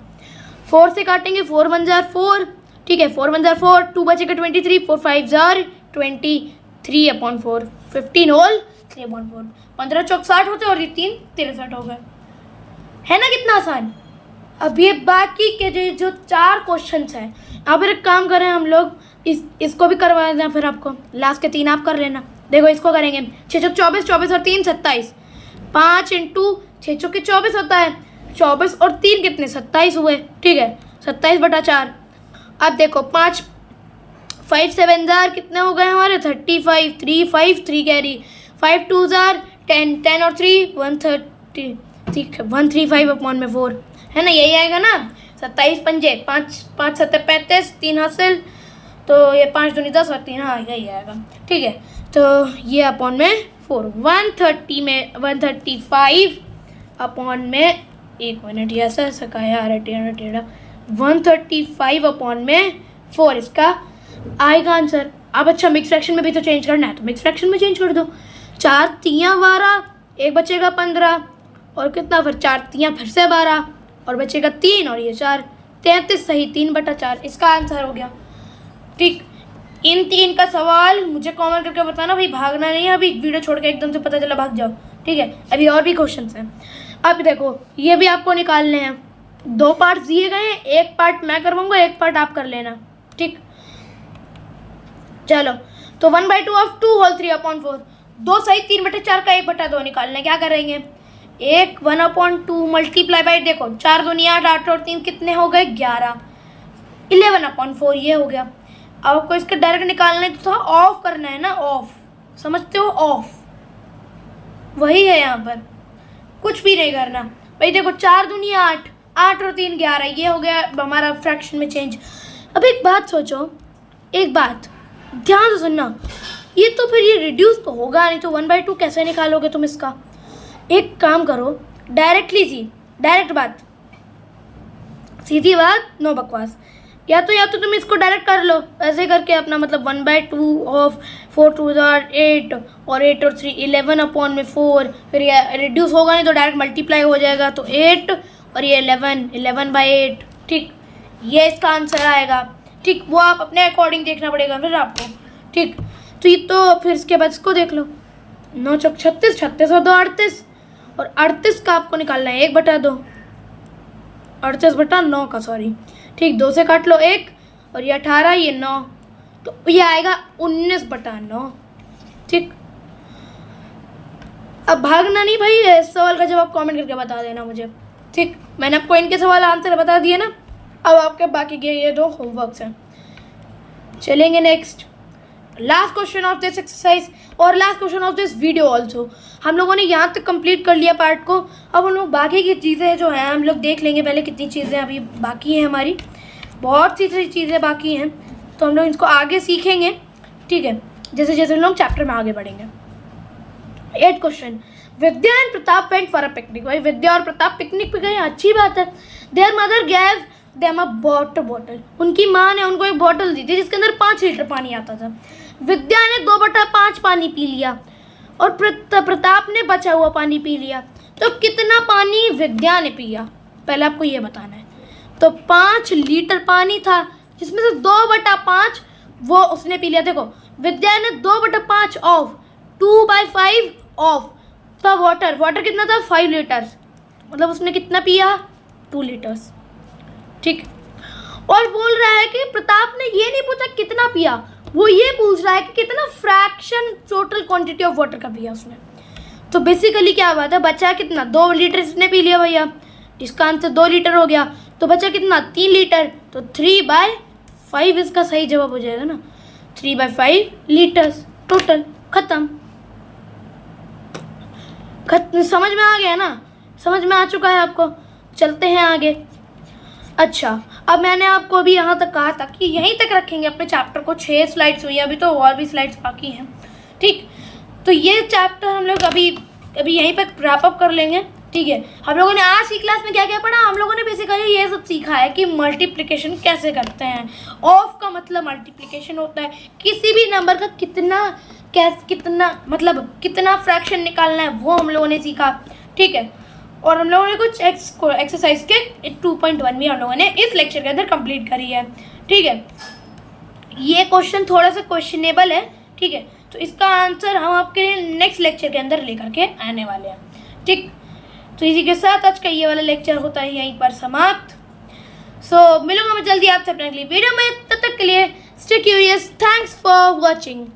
S1: 4 से काटेंगे, 4 1 जार 4। ठीक है, 4 1 जार 4, 2 बचेगा 23, 4 5 जार 23/4। 15 होल 3/4। 15 चौक 60 होते और ये 3 63 हो गए। है ना कितना आसान? अब ये बाकी के जो 4 क्वेश्चंस हैं, अब एक काम करें हम लोग, इसको भी करवा दें फिर आपको, लास्ट के 3 आप कर लेना। देखो इसको करेंगे 6 चौक 24, 24 और 3 27, 5 इंटू 6 चौके 24 होता है, 24 और 3 कितने 27 हुए, ठीक है 27/4। अब देखो 5 5 7 जार कितने हो गए हमारे 35, 3 5 3 कैरी, 5 2 जार 10, 10 और 3 130, ठीक है 135/4 है ना, यही आएगा ना। 27 पंजे 5 5 7 35, 3 हासिल, तो ये 5 दूनी 10 और 3, हाँ यही आएगा, ठीक है। तो ये अपॉन में 4, 130 में 135/में, 1 मिनट ये ऐसा का यार, टेढ़ा 135/4 इसका आएगा आंसर। अब अच्छा मिक्स फ्रैक्शन में भी तो चेंज करना है, तो मिक्स फ्रैक्शन में चेंज कर दो। 4 3 12, एक बचेगा 15 और कितना फिर 4 3 फिर से 12 और बचेगा 3 और ये 4, 33 सही 3/4 इसका आंसर हो गया, ठीक। इन 3 का सवाल मुझे कमेंट करके बताना भाई, भागना नहीं है अभी, वीडियो छोड़ के एकदम से पता चला भाग जाओ, ठीक है। अभी और भी क्वेश्चंस हैं। अब देखो ये भी आपको निकालने हैं, 2 पार्ट्स दिए गए हैं, एक पार्ट मैं करवाऊंगा, एक पार्ट आप कर लेना, ठीक। चलो तो 1/2 ऑफ 2 होल 3/4, 2 सही 3/4 का 1/2 निकालना है। क्या करेंगे, 1/2 मल्टीप्लाई बाई, देखो 4 दूनी 8, 8 और 3 कितने हो गए 11, 11/4 ये हो गया। अब आपको इसका डायरेक्ट निकालना है तो ऑफ करना है ना, ऑफ, समझते हो, ऑफ वही है यहाँ पर, कुछ भी नहीं करना भाई। देखो 4 दूनी 8, 8 और 3 11, ये हो गया हमारा फ्रैक्शन में चेंज। अब एक बात सोचो, एक बात ध्यान से सुनना, ये तो फिर ये रिड्यूस तो होगा नहीं, तो 1/2 कैसे निकालोगे तुम इसका। एक काम करो, डायरेक्ट बात, सीधी बात, नो बकवास। या तो तुम इसको डायरेक्ट कर लो ऐसे करके अपना, मतलब 1/2 ऑफ 4 2 8 और 8 और 3 11/4, फिर ये रिड्यूस होगा नहीं तो डायरेक्ट मल्टीप्लाई हो जाएगा, तो 8 और ये 11/8, ठीक, ये इसका आंसर आएगा, ठीक। वो आप अपने अकॉर्डिंग देखना पड़ेगा फिर आपको, ठीक। तो ये तो फिर इसके बाद इसको देख लो, 9 चौक 36, 36 और 2 38, और 38 का आपको निकालना है 1/2, 38/9 का, सॉरी, ठीक। 2 से काट लो 1 और ये 18, ये 9, तो ये आएगा 19/9, ठीक। अब भागना नहीं भाई, इस सवाल का जवाब कमेंट करके बता देना मुझे, ठीक। मैंने आपको इनके सवाल आंसर बता दिए ना, अब आपके बाकी के ये 2 होमवर्क्स हैं। चलेंगे next, last question of this exercise और last question of this video also. हम लोगों ने यहाँ तक कंप्लीट कर लिया पार्ट को, अब हम लोग बाकी की चीज़ें जो हैं हम लोग देख लेंगे पहले, कितनी चीज़ें अभी बाकी हैं हमारी, बहुत सी चीज़ें बाकी हैं, तो हम लोग इसको आगे सीखेंगे, ठीक है, जैसे जैसे हम लोग चैप्टर में आगे बढ़ेंगे। 8 question, Vidya and Pratap went for a picnic. भाई विद्या और प्रताप पिकनिक पे गए, अच्छी बात है। There mother gave them a water bottle, उनकी माँ ने उनको एक बॉटल दी थी जिसके अंदर 5 लीटर पानी आता था। विद्या ने 2/5 पानी पी लिया और प्रताप ने बचा हुआ पानी पी लिया, तो कितना पानी विद्या ने पिया, पहले आपको ये बताना है। तो 5 लीटर पानी था जिसमें से 2/5 वो उसने पी लिया। देखो विद्या ने 2/5 ऑफ 2/5 ऑफ था वाटर कितना था 5 लीटर्स, मतलब उसने कितना पिया 2 लीटर्स, ठीक। और बोल रहा है कि प्रताप ने ये नहीं पूछा कितना पिया, वो ये पूछ रहा है कि कितना fraction total quantity of water का पिया उसने। तो बेसिकली क्या बात है, बचा कितना 2 लीटर इसने पी लिया भैया, इसका आंसर 2 लीटर हो गया, तो बचा कितना 3 लीटर, तो 3/5 इसका सही जवाब हो जाएगा ना, 3/5 लीटर्स टोटल, खत्म। समझ में आ गया ना, समझ में आ चुका है आपको। चलते हैं आगे। अच्छा अब मैंने आपको अभी यहाँ तक कहा था कि यहीं तक रखेंगे अपने चैप्टर को, 6 स्लाइड्स हुई, अभी तो और भी स्लाइड्स बाकी हैं, ठीक। तो ये चैप्टर हम लोग अभी यहीं पर रैप अप कर लेंगे, ठीक है। हम लोगों ने आज की क्लास में क्या क्या पढ़ा, हम लोगों ने बेसिकली ये सब सीखा है कि मल्टीप्लिकेशन कैसे करते हैं। ऑफ का मतलब मल्टीप्लिकेशन होता है, किसी भी नंबर का कितना फ्रैक्शन निकालना है वो हम लोगों ने सीखा, ठीक है। और हम लोगों ने कुछ एक्सरसाइज के 2.1 भी हम लोगों ने इस लेक्चर के अंदर कंप्लीट करी है, ठीक है। ये क्वेश्चन थोड़ा सा क्वेश्चनेबल है, ठीक है, तो इसका आंसर हम आपके लिए नेक्स्ट लेक्चर के अंदर लेकर के आने वाले हैं, ठीक। तो इसी के साथ आज का ये वाला लेक्चर होता है यहीं पर समाप्त। सो मिलूंगा मैं जल्दी आपसे अपने अगली वीडियो में, तब तक के लिए stay curious. Thanks for watching.